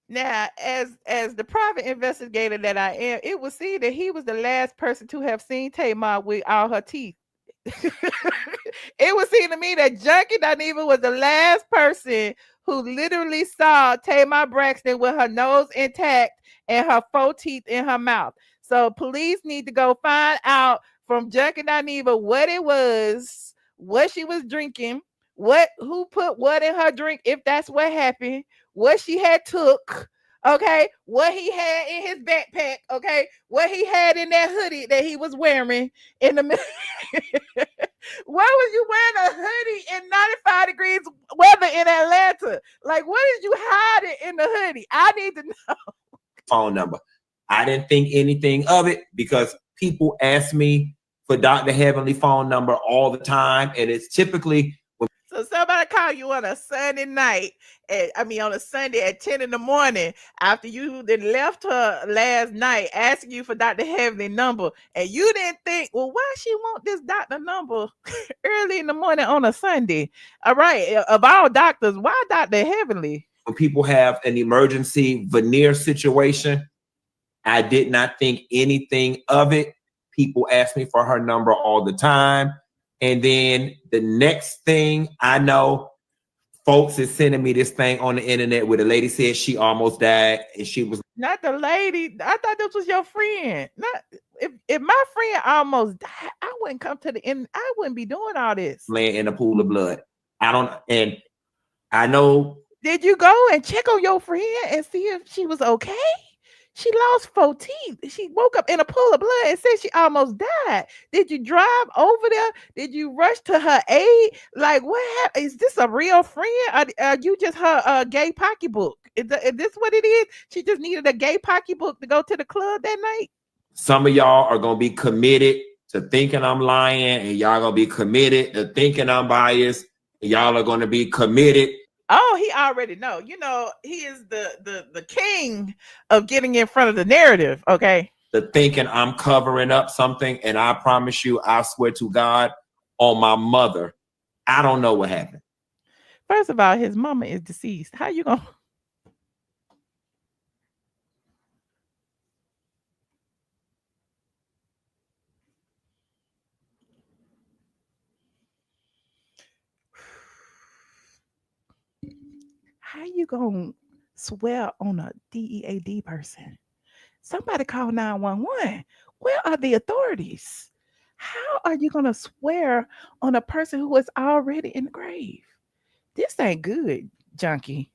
Now, as the private investigator that I am, it was seen that he was the last person to have seen Tamar with all her teeth. It was seen to me that Junkie Dineva was the last person who literally saw Tamar Braxton with her nose intact and her 4 teeth in her mouth. So police need to go find out from Junkie Dineva what it was, what she was drinking, who put what in her drink, if that's what happened, what she had took, okay, what he had in his backpack, okay, what he had in that hoodie that he was wearing in the middle. Why was you wearing a hoodie in 95 degrees weather in Atlanta? Like, what did you hide it in the hoodie? I need to know. Phone number. I didn't think anything of it because people ask me for Dr. Heavenly phone number all the time, and it's typically so somebody call you on a Sunday night, on a Sunday at 10 in the morning after you then left her last night asking you for Dr. Heavenly number, and you didn't think, well, why she want this doctor number early in the morning on a Sunday? All right, of all doctors, why Dr. Heavenly? When people have an emergency veneer situation, I did not think anything of it. People ask me for her number all the time. And then the next thing I know, folks is sending me this thing on the internet where the lady said she almost died and she was not the lady. I thought this was your friend. Not if my friend almost died, I wouldn't come to the end. I wouldn't be doing all this. Laying in a pool of blood. I I know. Did you go and check on your friend and see if she was okay? She lost 4 teeth. She woke up in a pool of blood and said she almost died. Did you drive over there? Did you rush to her aid? Like, what happened? Is this a real friend? Are you just her gay pocketbook? Is this what it is? She just needed a gay pocketbook to go to the club that night? Some of y'all are going to be committed to thinking I'm lying, and y'all going to be committed to thinking I'm biased, and y'all are going to be committed. Oh, he already know. You know, he is the king of getting in front of the narrative, okay? The thinking I'm covering up something, and I promise you, I swear to God, on my mother, I don't know what happened. First of all, his mama is deceased. How you gonna? How you gonna swear on a DEAD person? Somebody call 911. Where are the authorities? How are you gonna swear on a person who is already in the grave? This ain't good, junkie.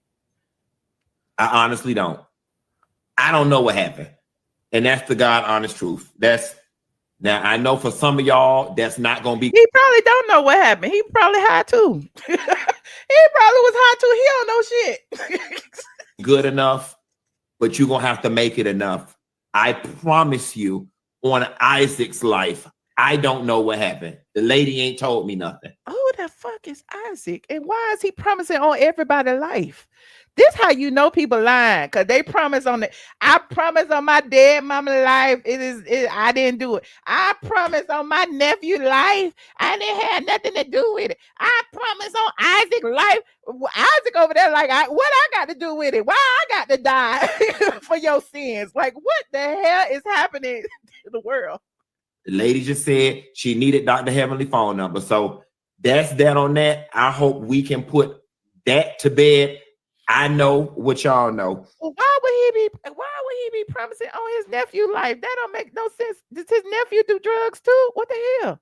I honestly don't. I don't know what happened. And that's the God honest truth. Now I know for some of y'all that's not gonna be. He probably don't know what happened. He probably high too. He probably was high too. He don't know shit. Good enough, but you're gonna have to make it enough. I promise you, on Isaac's life, I don't know what happened. The lady ain't told me nothing. Who the fuck is Isaac? And why is he promising on everybody's life? This how you know people lying, because they promise on the. I promise on my dead mama life. I didn't do it. I promise on my nephew life. I didn't have nothing to do with it. I promise on Isaac life. Isaac over there, like, what I got to do with it? Why I got to die for your sins? Like, what the hell is happening to the world? The lady just said she needed Dr. Heavenly phone number. So that's that on that. I hope we can put that to bed. I know what y'all know. Well, why would he be promising on his nephew life? That don't make no sense. Does his nephew do drugs too? What the hell?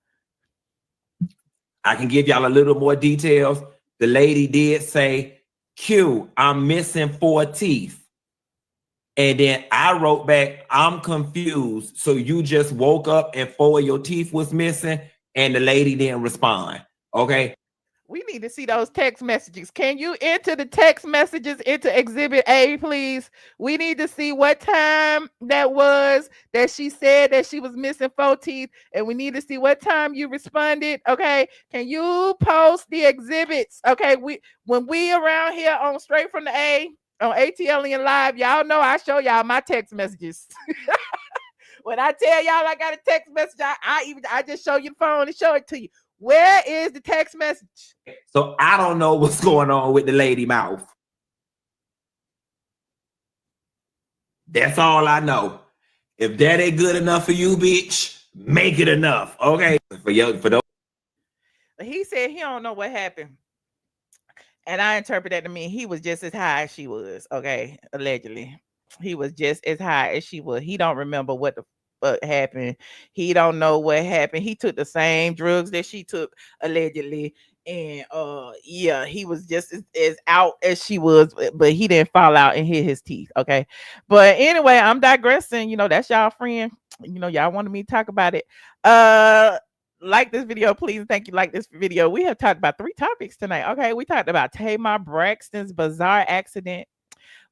I can give y'all a little more details. The lady did say, Q, I'm missing 4 teeth. And then I wrote back, I'm confused. So you just woke up and 4 of your teeth was missing, and the lady didn't respond. Okay. We need to see those text messages. Can you enter the text messages into Exhibit A, please? We need to see what time that was that she said that she was missing 4 teeth, and we need to see what time you responded. Okay, can you post the exhibits? Okay, when we around here on Straight from the A on ATLien Live, y'all know I show y'all my text messages. When I tell y'all I got a text message, I just show you the phone and show it to you. Where is the text message? So I don't know what's going on with the lady mouth. That's all I know. If that ain't good enough for you, bitch, make it enough. Okay. For those. He said he don't know what happened. And I interpret that to mean he was just as high as she was. Okay. Allegedly. He was just as high as she was. He don't remember what the fuck happened. He don't know what happened. He took the same drugs that she took, allegedly. And yeah, he was just as out as she was, but he didn't fall out and hit his teeth. Okay. But anyway, I'm digressing. You know, that's y'all friend. You know, y'all wanted me to talk about it. Like this video, please. Thank you. Like this video. We have talked about 3 topics tonight. Okay. We talked about Tamar Braxton's bizarre accident.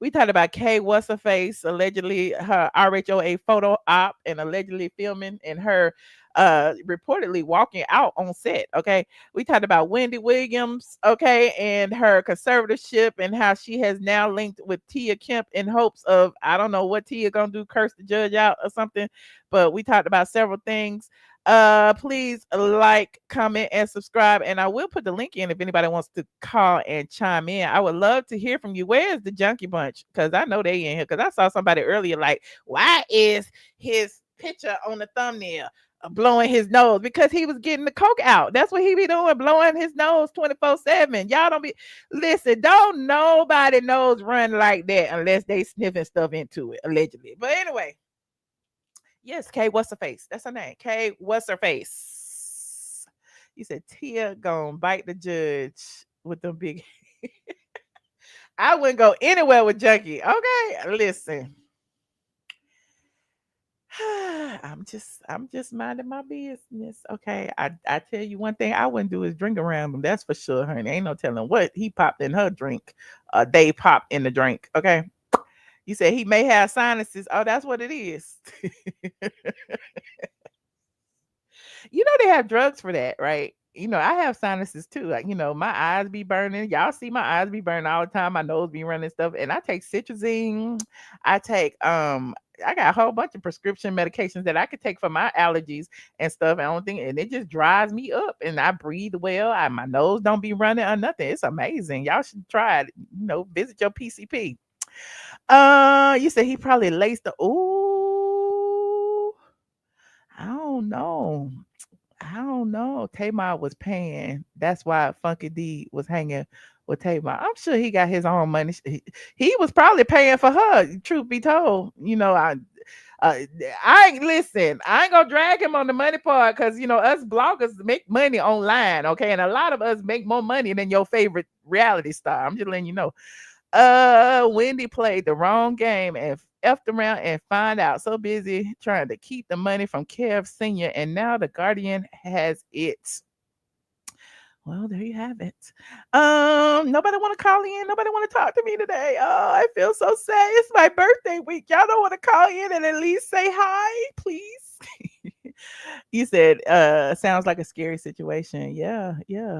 We talked about Wasserface, allegedly her RHOA photo op and allegedly filming and her reportedly walking out on set. Okay. We talked about Wendy Williams, okay, and her conservatorship and how she has now linked with Tia Kemp in hopes of, I don't know what Tia gonna do, curse the judge out or something. But we talked about several things. Please like, comment, and subscribe, and I will put the link in if anybody wants to call and chime in. I would love to hear from you. Where is the Junkie Bunch? Because I know they in here. Because I saw somebody earlier like, why is his picture on the thumbnail blowing his nose? Because he was getting the coke out. That's what he be doing, blowing his nose 24/7. Y'all don't be listen. Don't nobody nose run like that unless they sniffing stuff into it, allegedly. But anyway. Yes, Wasserface. That's her name. Wasserface. You said Tia gonna bite the judge with them big. I wouldn't go anywhere with Junkie. Okay, listen. I'm just minding my business. Okay. I tell you one thing I wouldn't do is drink around him. That's for sure, honey. Ain't no telling what he popped in her drink. They popped in the drink. Okay. You said he may have sinuses. Oh, that's what it is. They have drugs for that, right? I have sinuses too. Like, my eyes be burning. Y'all see my eyes be burning all the time. My nose be running stuff. And I take citrazine. I got a whole bunch of prescription medications that I could take for my allergies and stuff. I don't think, and it just dries me up and I breathe well. My nose don't be running or nothing. It's amazing. Y'all should try it. Visit your PCP. You said he probably laced the, ooh, I don't know. I don't know. Tamar was paying. That's why Funky D was hanging with Tamar. I'm sure he got his own money. He was probably paying for her. Truth be told, I ain't listen. I ain't gonna drag him on the money part because us bloggers make money online, okay, and a lot of us make more money than your favorite reality star. I'm just letting you know. Wendy played the wrong game and effed around and find out. So busy trying to keep the money from Kev Sr. and now the Guardian has it. Well, there you have it. Nobody want to call in. Nobody want to talk to me today. Oh, I feel so sad. It's my birthday week. Y'all don't want to call in and at least say hi, please. You said, sounds like a scary situation. Yeah.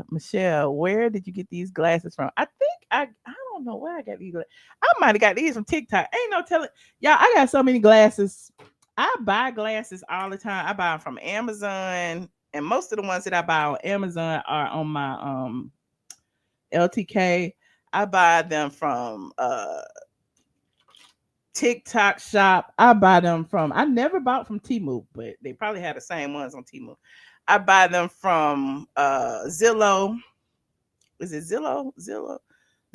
Michelle, where did you get these glasses from? I think I don't know where I got these. I might have got these from TikTok. Ain't no telling. Y'all, I got so many glasses. I buy glasses all the time. I buy them from Amazon. And most of the ones that I buy on Amazon are on my LTK. I buy them from TikTok shop. I never bought from Temu, but they probably had the same ones on Temu. I buy them from Zillow. Is it Zillow?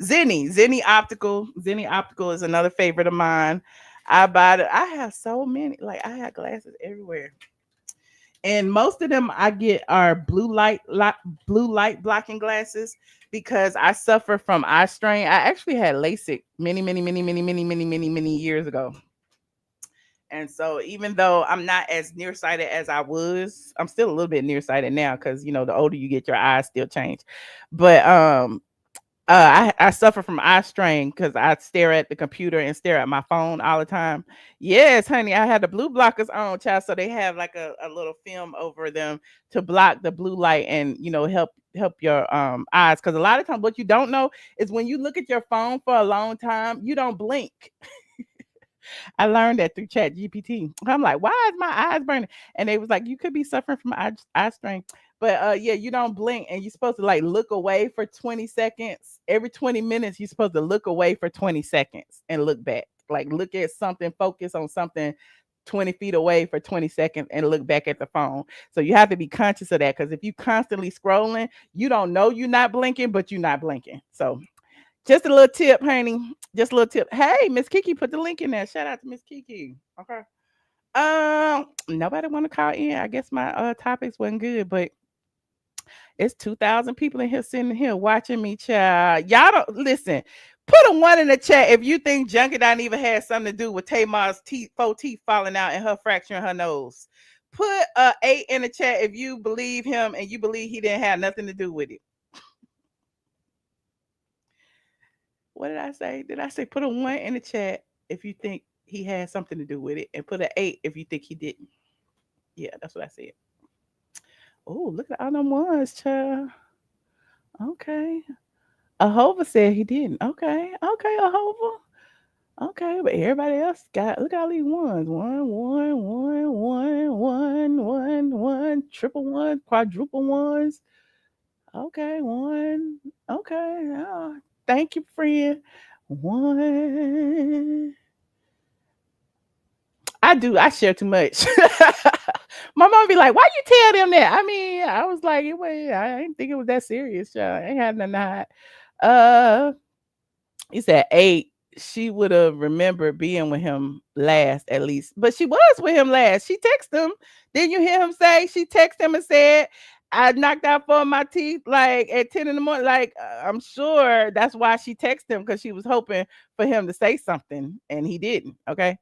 Zenny Optical. Zenny Optical is another favorite of mine. I have so many. Like, I have glasses everywhere. And most of them I get are blue light blocking glasses because I suffer from eye strain. I actually had LASIK many years ago. And so even though I'm not as nearsighted as I was, I'm still a little bit nearsighted now because the older you get, your eyes still change. But I suffer from eye strain because I stare at the computer and stare at my phone all the time. Yes, honey, I had the blue blockers on, child. So they have like a little film over them to block the blue light and help your eyes. Because a lot of times what you don't know is when you look at your phone for a long time, you don't blink. I learned that through Chat GPT. I'm like, why is my eyes burning? And they was like, you could be suffering from eye strain. But yeah, you don't blink and you're supposed to like look away for 20 seconds. Every 20 minutes, you're supposed to look away for 20 seconds and look back. Like look at something, focus on something 20 feet away for 20 seconds and look back at the phone. So you have to be conscious of that because if you constantly scrolling, you don't know you're not blinking, but you're not blinking. So just a little tip, honey. Just a little tip. Hey, Miss Kiki, put the link in there. Shout out to Miss Kiki. Okay. Nobody want to call in. I guess my topics wasn't good, but it's 2,000 people in here sitting here watching me, child. Y'all don't listen. Put a 1 in the chat if you think Junkie Dineva had something to do with Tamar's faux teeth falling out and her fracturing her nose. Put a 8 in the chat if you believe him and you believe he didn't have nothing to do with it. What did I say? Did I say put a 1 in the chat if you think he had something to do with it, and put an 8 if you think he didn't? Yeah, that's what I said. Oh, look at all them ones, child. Okay. Ahova said he didn't. Okay, Ahova. Okay, but everybody else look at all these ones. 1, 1, 1, 1, 1, 1, 1, triple ones, quadruple ones. Okay, 1. Okay. Oh, thank you, friend. 1. I share too much. My mom be like, why you tell them that? I mean, I was like, anyway, I didn't think it was that serious, child. I ain't had nothing to hide. He said 8. She would have remembered being with him last, at least. But she was with him last. She texted him. Didn't you hear him say? She texted him and said, I knocked out 4 of my teeth like at 10 in the morning. Like I'm sure that's why she texted him because she was hoping for him to say something and he didn't. Okay.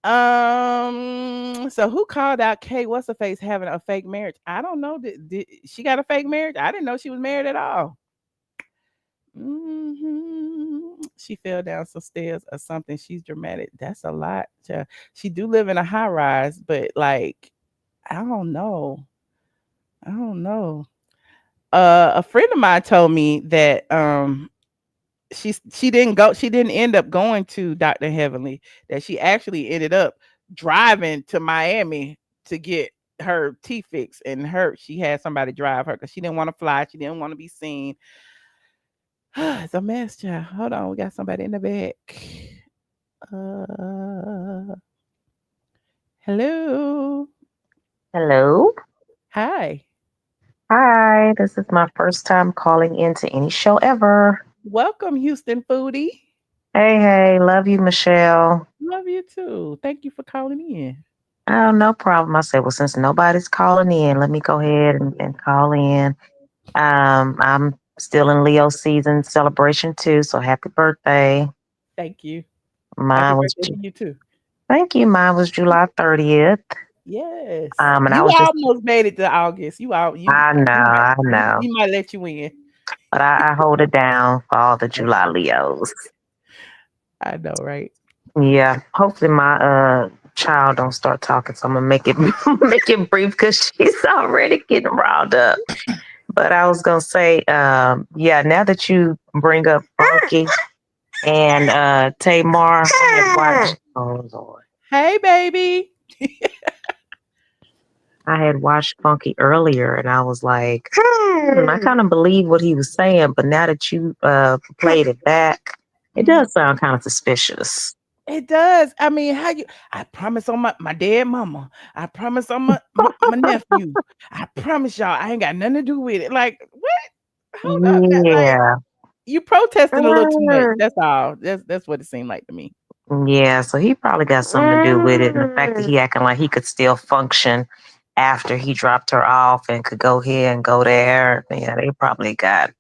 So who called out Kay Wasserface having a fake marriage? I don't know. Did she got a fake marriage? I didn't know she was married at all. She fell down some stairs or something. She's dramatic. That's a lot. She do live in a high rise, but like, I don't know. I don't know. A friend of mine told me that she didn't end up going to Dr. Heavenly, that she actually ended up driving to Miami to get her teeth fixed, and she had somebody drive her because she didn't want to fly, she didn't want to be seen. It's a mess, child. Hold on, we got somebody in the back. Hello. Hello. Hi. Hi. This is my first time calling into any show ever. Welcome, Houston Foodie. Hey. Love you, Michelle. Love you too. Thank you for calling in. Oh, no problem. I said, well, since nobody's calling in, let me go ahead and call in. I'm still in Leo season celebration too, so happy birthday. Thank you. Mine Happy was birthday to you too. Thank you. Mine was July 30th. Yes. And You I was almost made it to August. I know. We might let you in. But I hold it down for all the July Leos. I know, right? Yeah. Hopefully my child don't start talking, so I'm gonna make it brief because she's already getting riled up. But I was gonna say, yeah, now that you bring up Funky and Tamar, I had watched, oh Lord. Hey baby. I had watched Funky earlier and I was like, I kind of believe what he was saying, but now that you played it back, it does sound kind of suspicious. It does. I mean, I promise on my dead mama. I promise on my nephew. I promise y'all I ain't got nothing to do with it. Like, what? Hold up. Yeah. You protesting a little too much. That's all. That's what it seemed like to me. Yeah, so he probably got something to do with it. And the fact that he acting like he could still function after he dropped her off and could go here and go there. Yeah, they probably got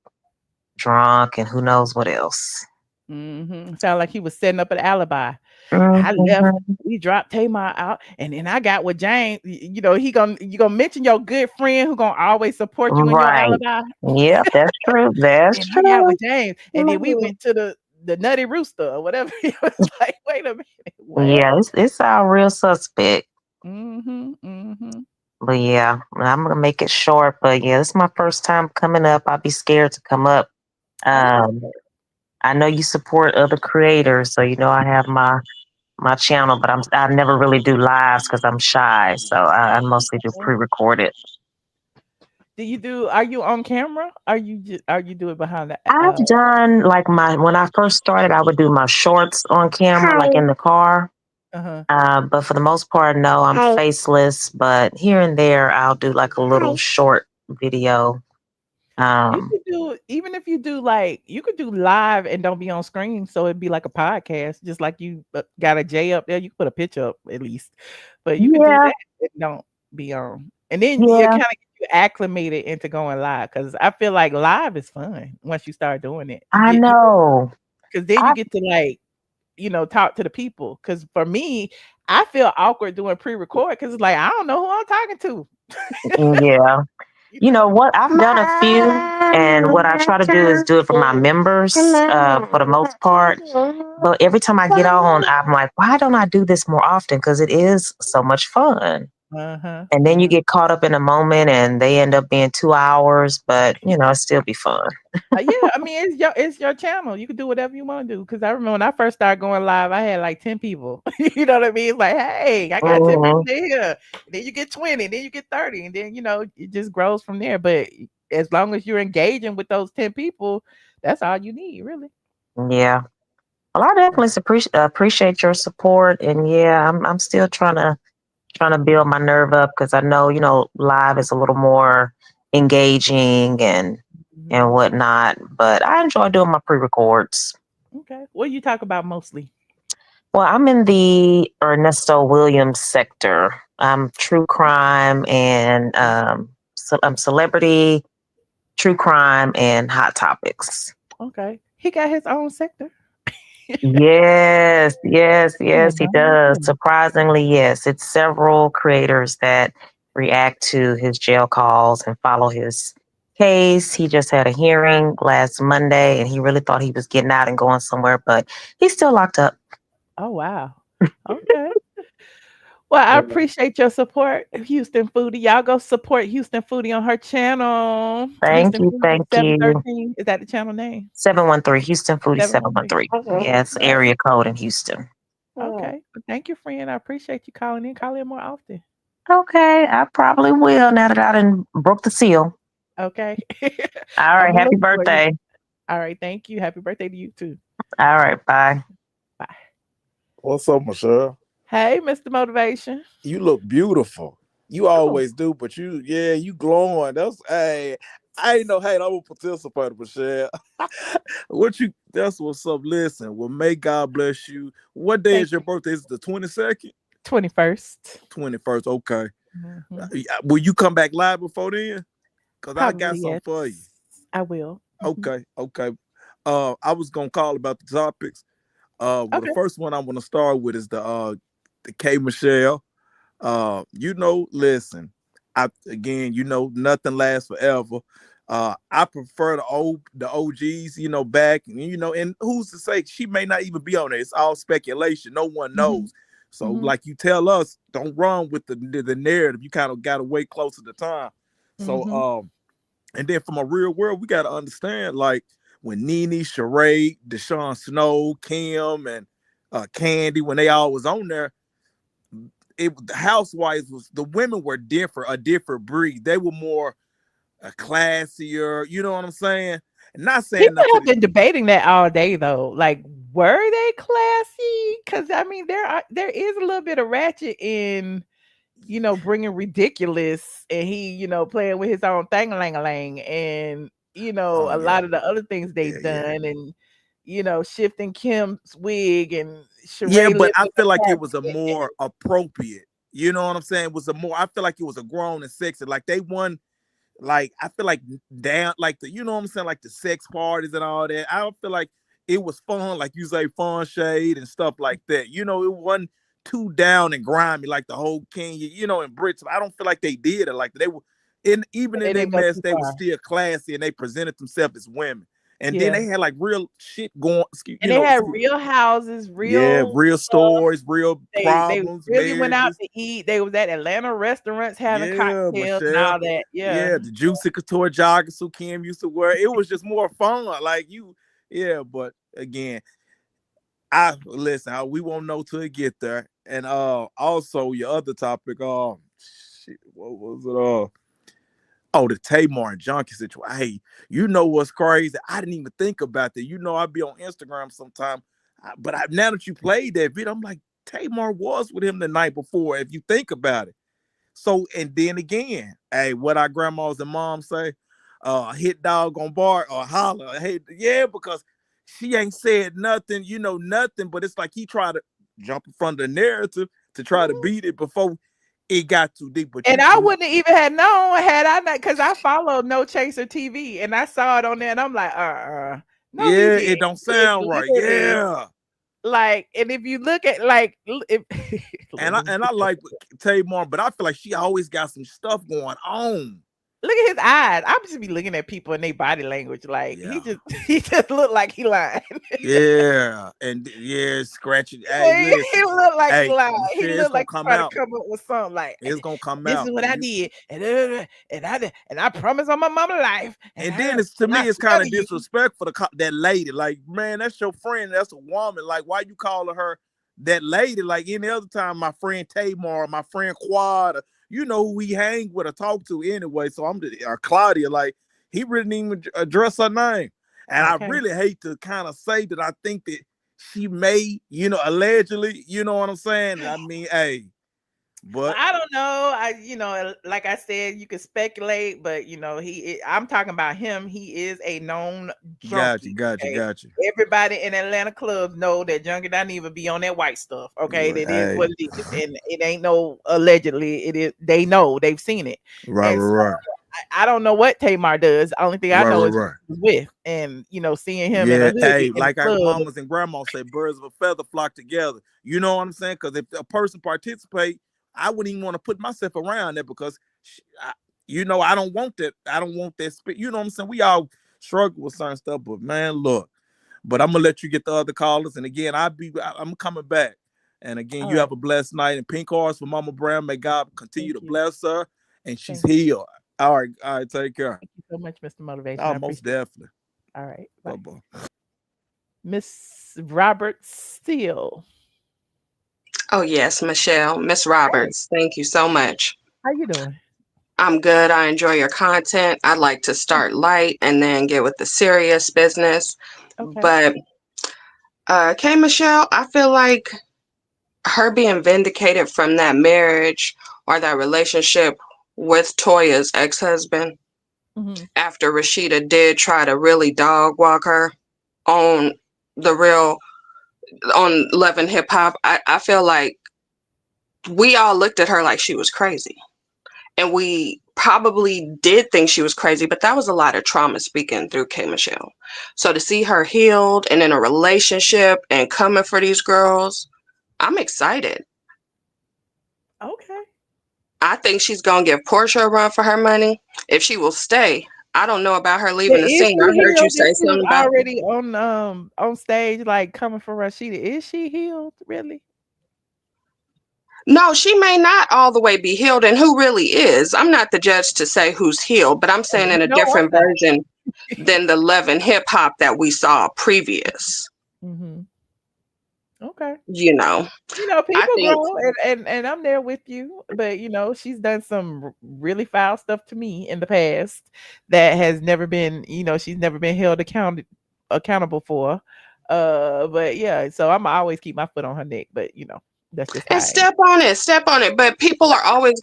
drunk and who knows what else. Sound like he was setting up an alibi. I left. We dropped Tamar out, and then I got with James. You know, you gonna mention your good friend who gonna always support you in your alibi. Yep, that's true. That's true. I got with James, and then we went to the Nutty Rooster or whatever. It was like, wait a minute. What? Yeah, it's all real suspect. But yeah, I'm gonna make it short. But yeah, this is my first time coming up. I'll be scared to come up. I know you support other creators, so you know I have my channel, but I never really do lives because I'm shy. So I mostly do pre-recorded. Are you on camera? Are you do it behind the? I've done like when I first started, I would do my shorts on camera, like in the car. But for the most part, no, I'm faceless. But here and there, I'll do like a little short video. You could do, even if you do like, you could do live and don't be on screen, so it'd be like a podcast, just like you got a J up there. You could put a picture up at least, but you could do that and don't be on. And then you kind of get acclimated into going live, because I feel like live is fun once you start doing it. I know, because then you get to like, talk to the people. Because for me, I feel awkward doing pre-record because it's like I don't know who I'm talking to. Yeah. You know what? I've done a few, and what I try to do is do it for my members for the most part. But every time I get on, I'm like, why don't I do this more often? Because it is so much fun. And then you get caught up in a moment, and they end up being 2 hours, but it still be fun. Yeah, I mean, it's your channel. You can do whatever you want to do. Because I remember when I first started going live, I had like 10 people. You know what I mean? It's like, hey, I got 10 people there. Then you get 20, then you get 30, and then it just grows from there. But as long as you're engaging with those 10 people, that's all you need, really. Yeah. Well, I definitely appreciate your support, and yeah, I'm still trying to build my nerve up, because I know live is a little more engaging and whatnot, but I enjoy doing my pre-records. Okay, what do you talk about mostly? Well, I'm in the Ernesto Williams sector. I'm true crime and celebrity, true crime, and hot topics. Okay. He got his own sector. Yes, he does. Mhm. Surprisingly, yes. It's several creators that react to his jail calls and follow his case. He just had a hearing last Monday and he really thought he was getting out and going somewhere, but he's still locked up. Oh, wow. Okay. Well, I appreciate your support, Houston Foodie. Y'all go support Houston Foodie on her channel. Thank Houston you. Foodie Thank you. 713. Is that the channel name? 713, Houston Foodie 713. 713. Yes, area code in Houston. Okay. Well, thank you, friend. I appreciate you calling in. Call in more often. Okay, I probably will now that I done broke the seal. Okay. All right, I'ma happy look for you. birthday. All right. Thank you. Happy birthday to you, too. All right, bye. Bye. What's up, Michelle? Hey, Mr. Motivation. You look beautiful. You Oh, always do, but you glowing. Hey, I ain't no hate. I'm a participator, Michelle. That's what's up. Listen, well, may God bless you. What day is your birthday? Is it the 22nd? 21st. 21st, okay. Mhm. Will you come back live before then? Because I got Probably, something yes. for you. I will. Mhm. Okay. I was gonna call about the topics. Well, Okay. the first one I want to start with is the K Michelle. Listen, nothing lasts forever. I prefer the OGs, back, and who's to say she may not even be on there. It's all speculation. No one knows. So, like you tell us, don't run with the narrative. You kind of got to wait closer to time. So, and then from a real world, we got to understand, like when Nene, Sheree, Deshaun Snow, Kim, and Candy, when they all was on there, the Housewives the women were different, a different breed. They were more classier. You know what I'm saying? And not saying People have been debating that all day, though. Like, were they classy? Because I mean, there is a little bit of ratchet in, bringing ridiculous, and he, playing with his own thing-a-lang-a-lang, and a lot of the other things they've done, and shifting Kim's wig and Sheree but I living feel like it apart. was a more appropriate. You know what I'm saying? I feel like it was a grown and sexy. Like they won. Like I feel like down, like the, you know what I'm saying, like the sex parties and all that. I don't feel like it was fun, like you say, fun shade and stuff like that. It wasn't too down and grimy like the whole Kenya, and Brits. I don't feel like they did it like that. They were even in They their didn't go mess, too they were far. still classy and they presented themselves as women. And then Yeah. they had like real shit going. And they had real houses, real stuff. stories, real They problems, really went out marriages. to eat. They was at Atlanta restaurants having Yeah, cocktails and Michelle. all that. Yeah. Yeah, the Juicy Couture joggers who Kim used to wear. It was just more fun. Like but again, we won't know till it get there. And also your other topic, what was it? The Tamar and Junkie situation. Hey, what's crazy? I didn't even think about that. I be on Instagram sometime, but now that you played that video, I'm like, Tamar was with him the night before, if you think about it. So, and then again, hey, what our grandmas and moms say, hit dog on bar or holler. Hey, yeah, because she ain't said nothing, nothing, but it's like he tried to jump in front of the narrative to try to beat it before it got too deep. But And I wouldn't even have known had I not, because I followed No Chaser TV and I saw it on there and I'm like, no, yeah, he it don't sound right. Yeah. Like, and if you look at and I like Tamar, but I feel like she always got some stuff going on. Look at his eyes. I just be looking at people and their body language. Like he just looked like he lying. Yeah, and scratching. He looked like he lying. He looked like he's trying to come up with something like it's gonna come this out. is what I did, and I promise on my mama life. And then it's kind of disrespectful to that lady. Like, man, that's your friend. That's a woman. Like, why you calling her that lady? Like any other time, my friend Tamar, my friend Quad, who he hang with or talk to anyway. So Claudia, like he really didn't even address her name. And I really hate to kind of say that I think that she may, allegedly, you know what I'm saying? I mean, hey, but I don't know. Like I said, you can speculate, but I'm talking about him. He is a known junkie. Got you. Everybody in Atlanta clubs know that Junkie Dineva be on that white stuff. Okay, that is what it is, and it ain't no allegedly. It is. They know. They've seen it. Right. I don't know what Tamar does. The only thing I Right, know right, is who right. he's with, and seeing him in a Yeah, hoodie hey, in the like our club. mamas and grandmas say, birds of a feather flock together. You know what I'm saying? Because if a person participate, I wouldn't even want to put myself around there because, I don't want that. I don't want that. You know what I'm saying? We all struggle with certain stuff, but man, look. But I'm gonna let you get the other callers, and again, I'm coming back. And again, All you have right. a blessed night. And pink hearts for Mama Brown. May God continue Thank to you. bless her, and she's Thank you. healed. All right, take care. Thank you so much, Mr. Motivation. Oh, I most appreciate it. definitely. All right. Bye Bye. bye. Miss Robert Steele. Oh, yes, Michelle. Miss Hey, Roberts, thank you so much. how you doing? I'm good. I enjoy your content. I like to start light and then get with the serious business. Okay. But, okay, Michelle, I feel like her being vindicated from that marriage or that relationship with Toya's ex-husband Mm-hmm. after Rashida did try to really dog walk her on the real, on Love and Hip Hop, I feel like we all looked at her like she was crazy. And we probably did think she was crazy, but that was a lot of trauma speaking through K Michelle. So to see her healed and in a relationship and coming for these girls, I'm excited. Okay. I think she's gonna give Portia a run for her money if she will stay. I don't know about her Yeah, leaving the is scene. she I heard you healed? If say she was something about already on stage like coming for Rashida, is she healed really? no, she may not all the way be healed, and who really is. I'm not the judge to say who's healed, but I'm saying in You a know I'm different not. version than the Love and Hip Hop that we saw previous. Mm-hmm. Okay. You know, I People think grow, and I'm there with you. But she's done some really foul stuff to me in the past that has never been, she's never been held accountable for. But yeah, so I'm always keep my foot on her neck. But that's just how and I am. step on it. But people are always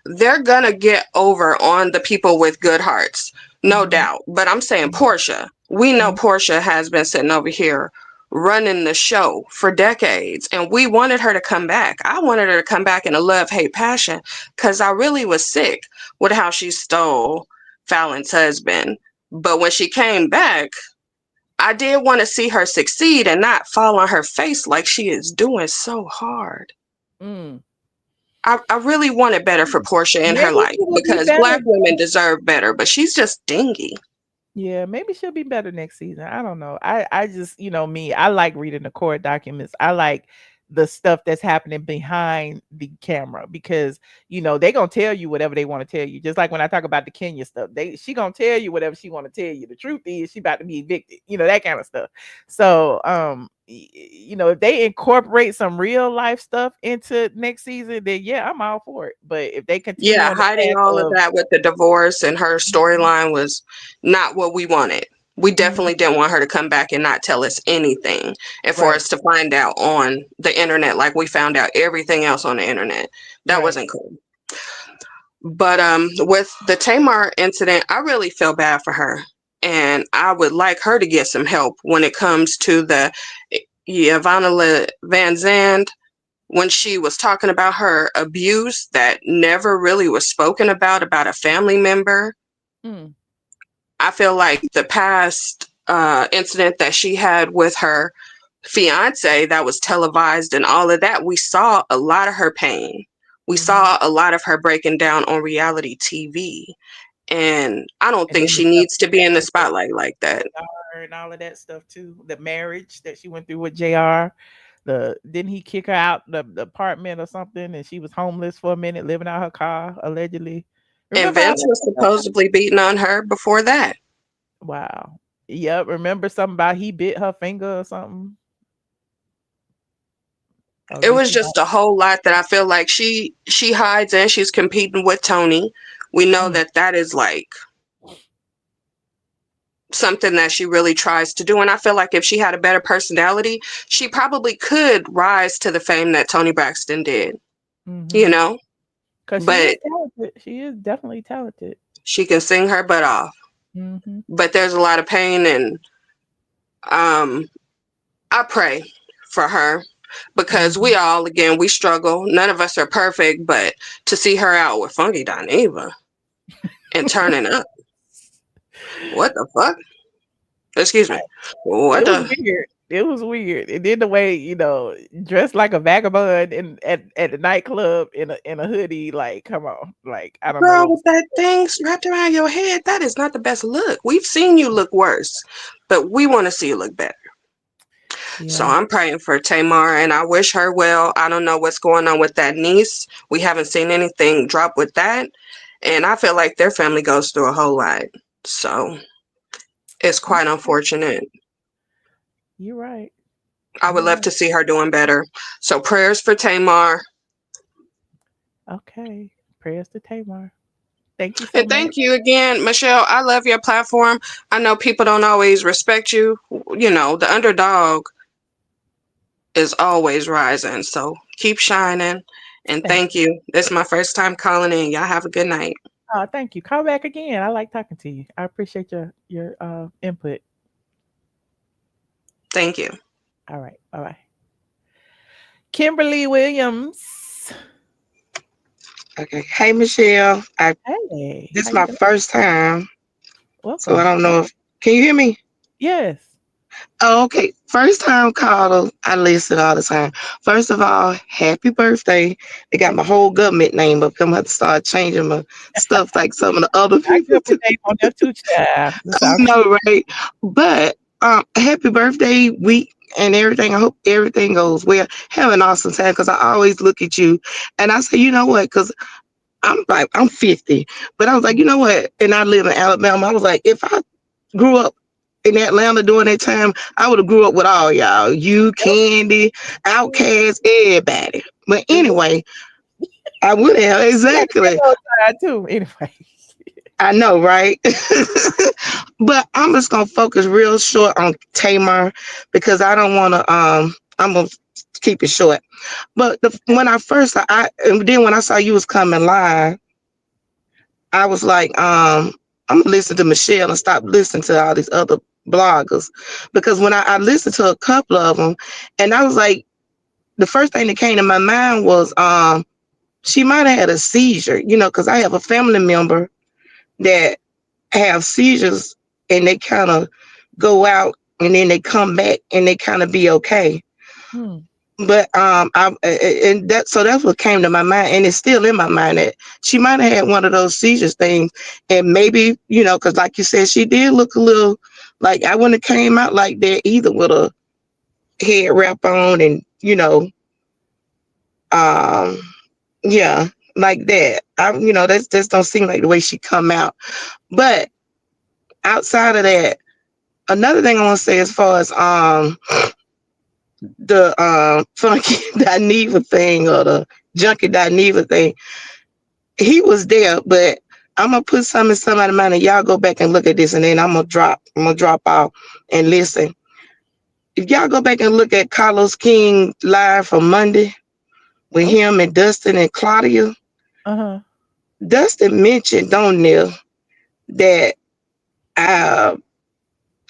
they're gonna get over on the people with good hearts, no Mm-hmm. doubt. But I'm saying Portia, we know Mm-hmm. Portia has been sitting over here running the show for decades, and we wanted her to come back. I wanted her to come back in a love, hate, passion, because I really was sick with how she stole Fallon's husband. But when she came back, I did want to see her succeed and not fall on her face like she is doing so hard. Mm. I really wanted better for Portia in her Maybe life she will be because better. Black women deserve better, but she's just dingy. Yeah, maybe she'll be better next season. I don't know. I just, me, I like reading the court documents. I like the stuff that's happening behind the camera because, they going to tell you whatever they want to tell you. Just like when I talk about the Kenya stuff, she going to tell you whatever she want to tell you. The truth is she about to be evicted, that kind of stuff. So, if they incorporate some real life stuff into next season, then yeah, I'm all for it. But if they continue Yeah, on the hiding path all of of that with the divorce and her storyline was not what we wanted. We Mhm, definitely didn't want her to come back and not tell us anything and for right, us to find out on the internet like we found out everything else on the internet. That right. wasn't cool. But with the Tamar incident, I really feel bad for her. And I would like her to get some help when it comes to the Ivana Van Zandt when she was talking about her abuse that never really was spoken about a family member. Mm. I feel like the past incident that she had with her fiance that was televised and all of that, we saw a lot of her pain. We Mhm. saw a lot of her breaking down on reality TV. And I don't And think then the she stuff needs she to be in the had with spotlight like that. JR and all of that stuff too. The marriage that she went through with JR. Didn't he kick her out the apartment or something and she was homeless for a minute, living out her car, allegedly. And Remember all Vince that was stuff? supposedly beating on her before that. Wow. Yep. Remember something about he bit her finger or something? Or It did was she not? just a whole lot that I feel like she hides and she's competing with Tony. We know Mm. that that is like something that she really tries to do, and I feel like if she had a better personality, she probably could rise to the fame that Tony Braxton did, you Mhm. know? Because she is But talented. She is definitely talented. she can sing her butt off. Mhm. But there's a lot of pain, and um I pray for her because we Mhm. all, again, we struggle. None of us are perfect, but to see her out with Funky Dineva. and turning up. What the fuck? Excuse me. What It was the? weird. It was weird. And then the way, dressed like a vagabond at the nightclub in a hoodie, like, come on. Like, I don't know Girl, what with was that thing wrapped around your head, that is not the best look. We've seen you look worse, but we want to see you look better. So Yeah. I'm praying for Tamar, and I wish her well. I don't know what's going on with that niece. We haven't seen anything drop with that. And I feel like their family goes through a whole lot. So it's quite unfortunate. You're right. I would love to see her doing better. So prayers for Tamar. Okay. Prayers to Tamar. Thank you so And much. thank you again, Michelle. I love your platform. I know people don't always respect you. You know, the underdog is always rising. So keep shining. And thank you. This is my first time calling in. Y'all have a good night. Oh, thank you. Call back again. I like talking to you. I appreciate your input. Thank you. All right. Bye-bye. Kimberly Williams. Okay. Hey, Michelle. Hey. This is how you my doing? first time, so I Welcome. don't know if can you hear me? Yes. Oh, okay. First time caller. I listen all the time. First of all, happy birthday. They got my whole government name up. I'm gonna have to start changing my stuff like some of the other I people. got my name on there too, child. That's I all. know, right? But happy birthday week and everything. I hope everything goes well. Have an awesome time because I always look at you and I say, you know what? Because I'm 50, but I was like, you know what? And I live in Alabama. I was like, if I grew up in Atlanta during that time, I would have grew up with all y'all. You, Candy, Outcast, everybody. But anyway, I would have exactly. Too. Anyway. I know, right? But I'm just gonna focus real short on Tamar because I don't want to. I'm gonna keep it short. But when I first, and then when I saw you was coming live, I was like, I'm gonna listen to Michelle and stop listening to all these other bloggers because when I listened to a couple of them, and I was like, the first thing that came to my mind was, she might have had a seizure, because I have a family member that have seizures and they kind of go out and then they come back and they kind of be okay. But that's what came to my mind, and it's still in my mind that she might have had one of those seizures things, and maybe because like you said, she did look a little like I wouldn't have came out like that either with a head wrap on and yeah, like that. That just don't seem like the way she come out. But outside of that, another thing I want to say as far as the Funky Dineva thing or the Junkie Dineva thing, he was there, but I'm gonna put some in somebody's mind and y'all go back and look at this and then I'm gonna drop off and listen. If y'all go back and look at Carlos King live from Monday with him and Dustin and Claudia, Dustin mentioned on there that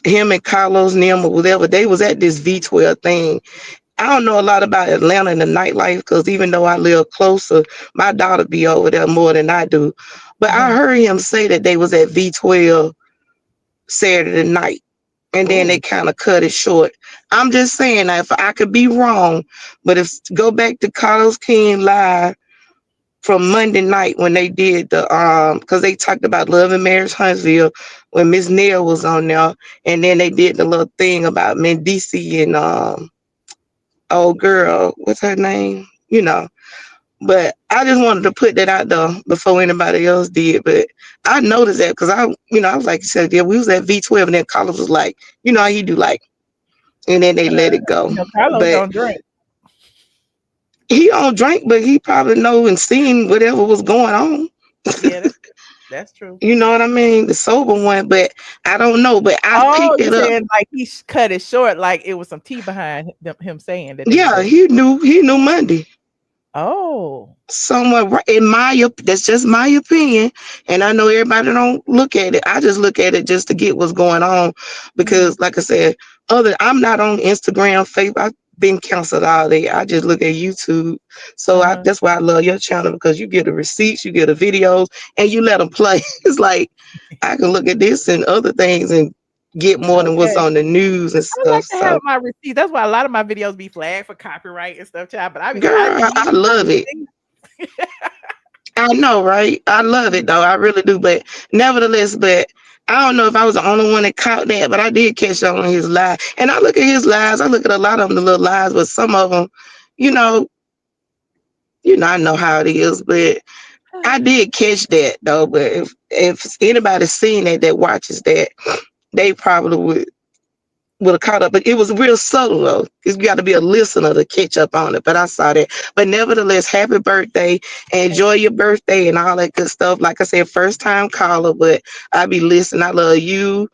him and Carlos Nim or whatever, they was at this V12 thing. I don't know a lot about Atlanta and the nightlife because even though I live closer, my daughter be over there more than I do. But I heard him say that they was at V12 Saturday night and then they kind of cut it short. I'm just saying that if I could be wrong, but if go back to Carlos King live from Monday night when they did the because they talked about Love and Marriage Huntsville when Miss Neal was on there, and then they did the little thing about Mendici and old girl, what's her name? But I just wanted to put that out there before anybody else did. But I noticed that because I was like you said, yeah, we was at V12 and then Carlos was like, how he do like, and then they let it go. Carlos But don't drink. he don't drink, but he probably know and seen whatever was going on. Yeah, that's true. You know what I mean? The sober one, but I don't know. But I picked You it up. saying like he cut it short, like it was some tea behind him saying that. Yeah, he knew Monday. Oh, somewhere in that's just my opinion, and I know everybody don't look at it. I just look at it just to get what's going on because, like I said, I'm not on Instagram, Facebook. I been canceled all day. I just look at YouTube. So that's why I love your channel, because you get the receipts, you get the videos, and you let them play. It's like I can look at this and other things and get more than what's on the news and I like stuff. to have So my receipts. That's why a lot of my videos be flagged for copyright and stuff, child. But girl, I love it. I know, right? I love it though. I really do. But nevertheless, I don't know if I was the only one that caught that, but I did catch on his live. And I look at his lives. I look at a lot of them, the little lives, but some of them, you know, I know how it is. But I did catch that though. But if anybody's seen that watches that, they probably would have caught up. But it was real subtle though. You got to be a listener to catch up on it. But I saw that. But nevertheless, happy birthday. Enjoy your birthday and all that good stuff. Like I said, first time caller, but I be listening. I love you,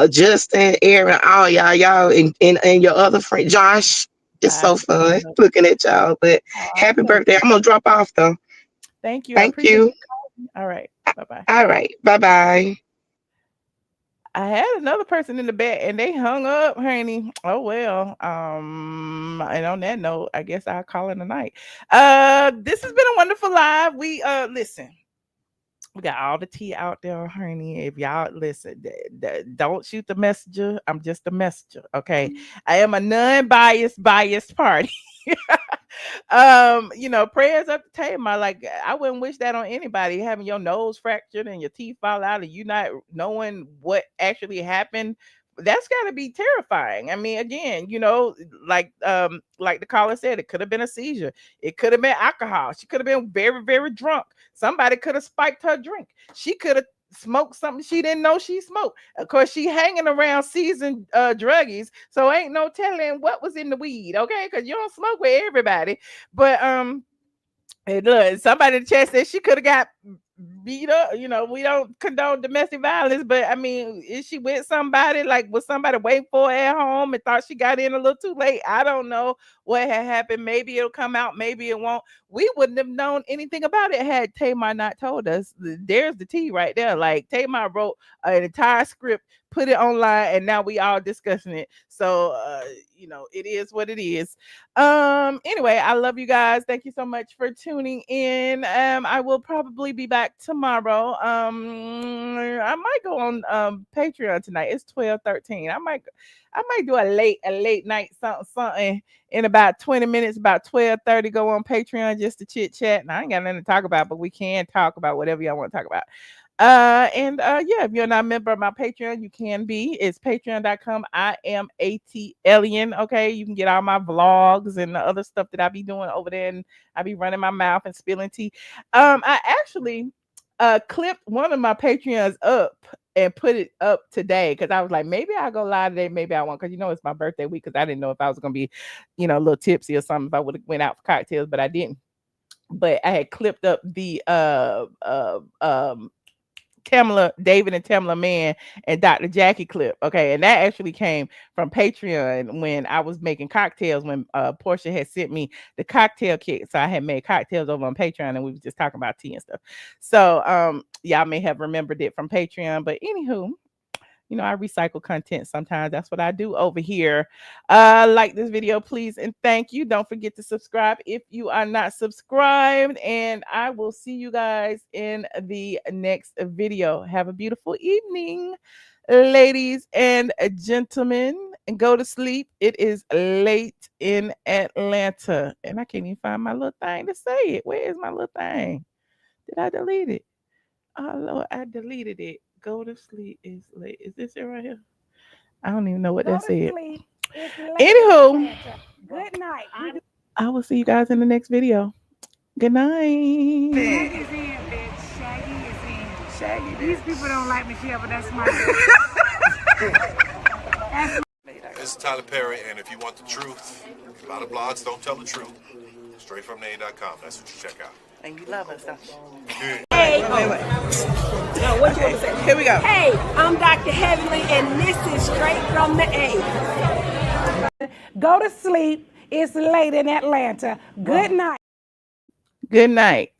Justin, Aaron, all y'all, and your other friend Josh. It's so fun looking at y'all. But happy birthday. I'm gonna drop off though. Thank you. Thank you. All right. Bye-bye. All right. Bye-bye. I had another person in the back and they hung up, honey. Oh well. And on that note, I guess I'll call it a night. This has been a wonderful live. We listen. We got all the tea out there, honey. If y'all listen, don't shoot the messenger. I'm just a messenger. Okay. I am a non-biased party. Prayers up to Tamar. Like, I wouldn't wish that on anybody, having your nose fractured and your teeth fall out and you not knowing what actually happened. That's got to be terrifying. I mean, again, like the caller said, it could have been a seizure. It could have been alcohol. She could have been very, very drunk. Somebody could have spiked her drink. She could have smoked something she didn't know she smoked. Of course, she hanging around seasoned druggies, so ain't no telling what was in the weed, okay? Because you don't smoke with everybody. But hey, look, somebody in the chat said she could have got beat up. We don't condone domestic violence, but I mean, is she with somebody? Like, was somebody waiting for her at home and thought she got in a little too late? I don't know what had happened. Maybe it'll come out, maybe it won't. We wouldn't have known anything about it had Tamar not told us. There's the tea right there. Like, Tamar wrote an entire script, put it online, and now we all discussing it. So it is what it is. Anyway, I love you guys. Thank you so much for tuning in. I will probably be back tomorrow. I might go on Patreon tonight. It's 12:13. I might do a late night something in about 20 minutes, about 12:30. Go on Patreon just to chit chat. And I ain't got nothing to talk about, but we can talk about whatever y'all want to talk about. If you're not a member of my Patreon, you can be. It's patreon.com. I am ATLien. Okay, you can get all my vlogs and the other stuff that I be doing over there, and I be running my mouth and spilling tea. I actually clipped one of my Patreons up and put it up today because I was like, maybe I'll go live today, maybe I won't, because it's my birthday week, because I didn't know if I was gonna be a little tipsy or something, if I would have went out for cocktails, but I didn't. But I had clipped up the Tamla, David and Tamla Man and Dr. Jackie clip. Okay. And that actually came from Patreon when I was making cocktails, when Portia had sent me the cocktail kit. So I had made cocktails over on Patreon and we was just talking about tea and stuff. So y'all may have remembered it from Patreon. But anywho, I recycle content sometimes. That's what I do over here. Like this video, please, and thank you. Don't forget to subscribe if you are not subscribed, and I will see you guys in the next video. Have a beautiful evening, ladies and gentlemen, and go to sleep. It is late in Atlanta, and I can't even find my little thing to say it. Where is my little thing? Did I delete it? Oh Lord, I deleted it. Go to sleep is late. Is this it right here? I don't even know what that said. Anywho, good night. I will see you guys in the next video. Good night. Shaggy is in, bitch. Shaggy is in. Shaggy. These people don't like Michelle, but that's my This is Tyler Perry, and if you want the truth, a lot of blogs don't tell the truth. Straightfromname.com. That's what you check out. And you love us, don't you? Hey, wait. No, what you want to say? Here we go. Hey, I'm Dr. Heavenly, and this is Straight from the A. Go to sleep. It's late in Atlanta. Good night. Good night.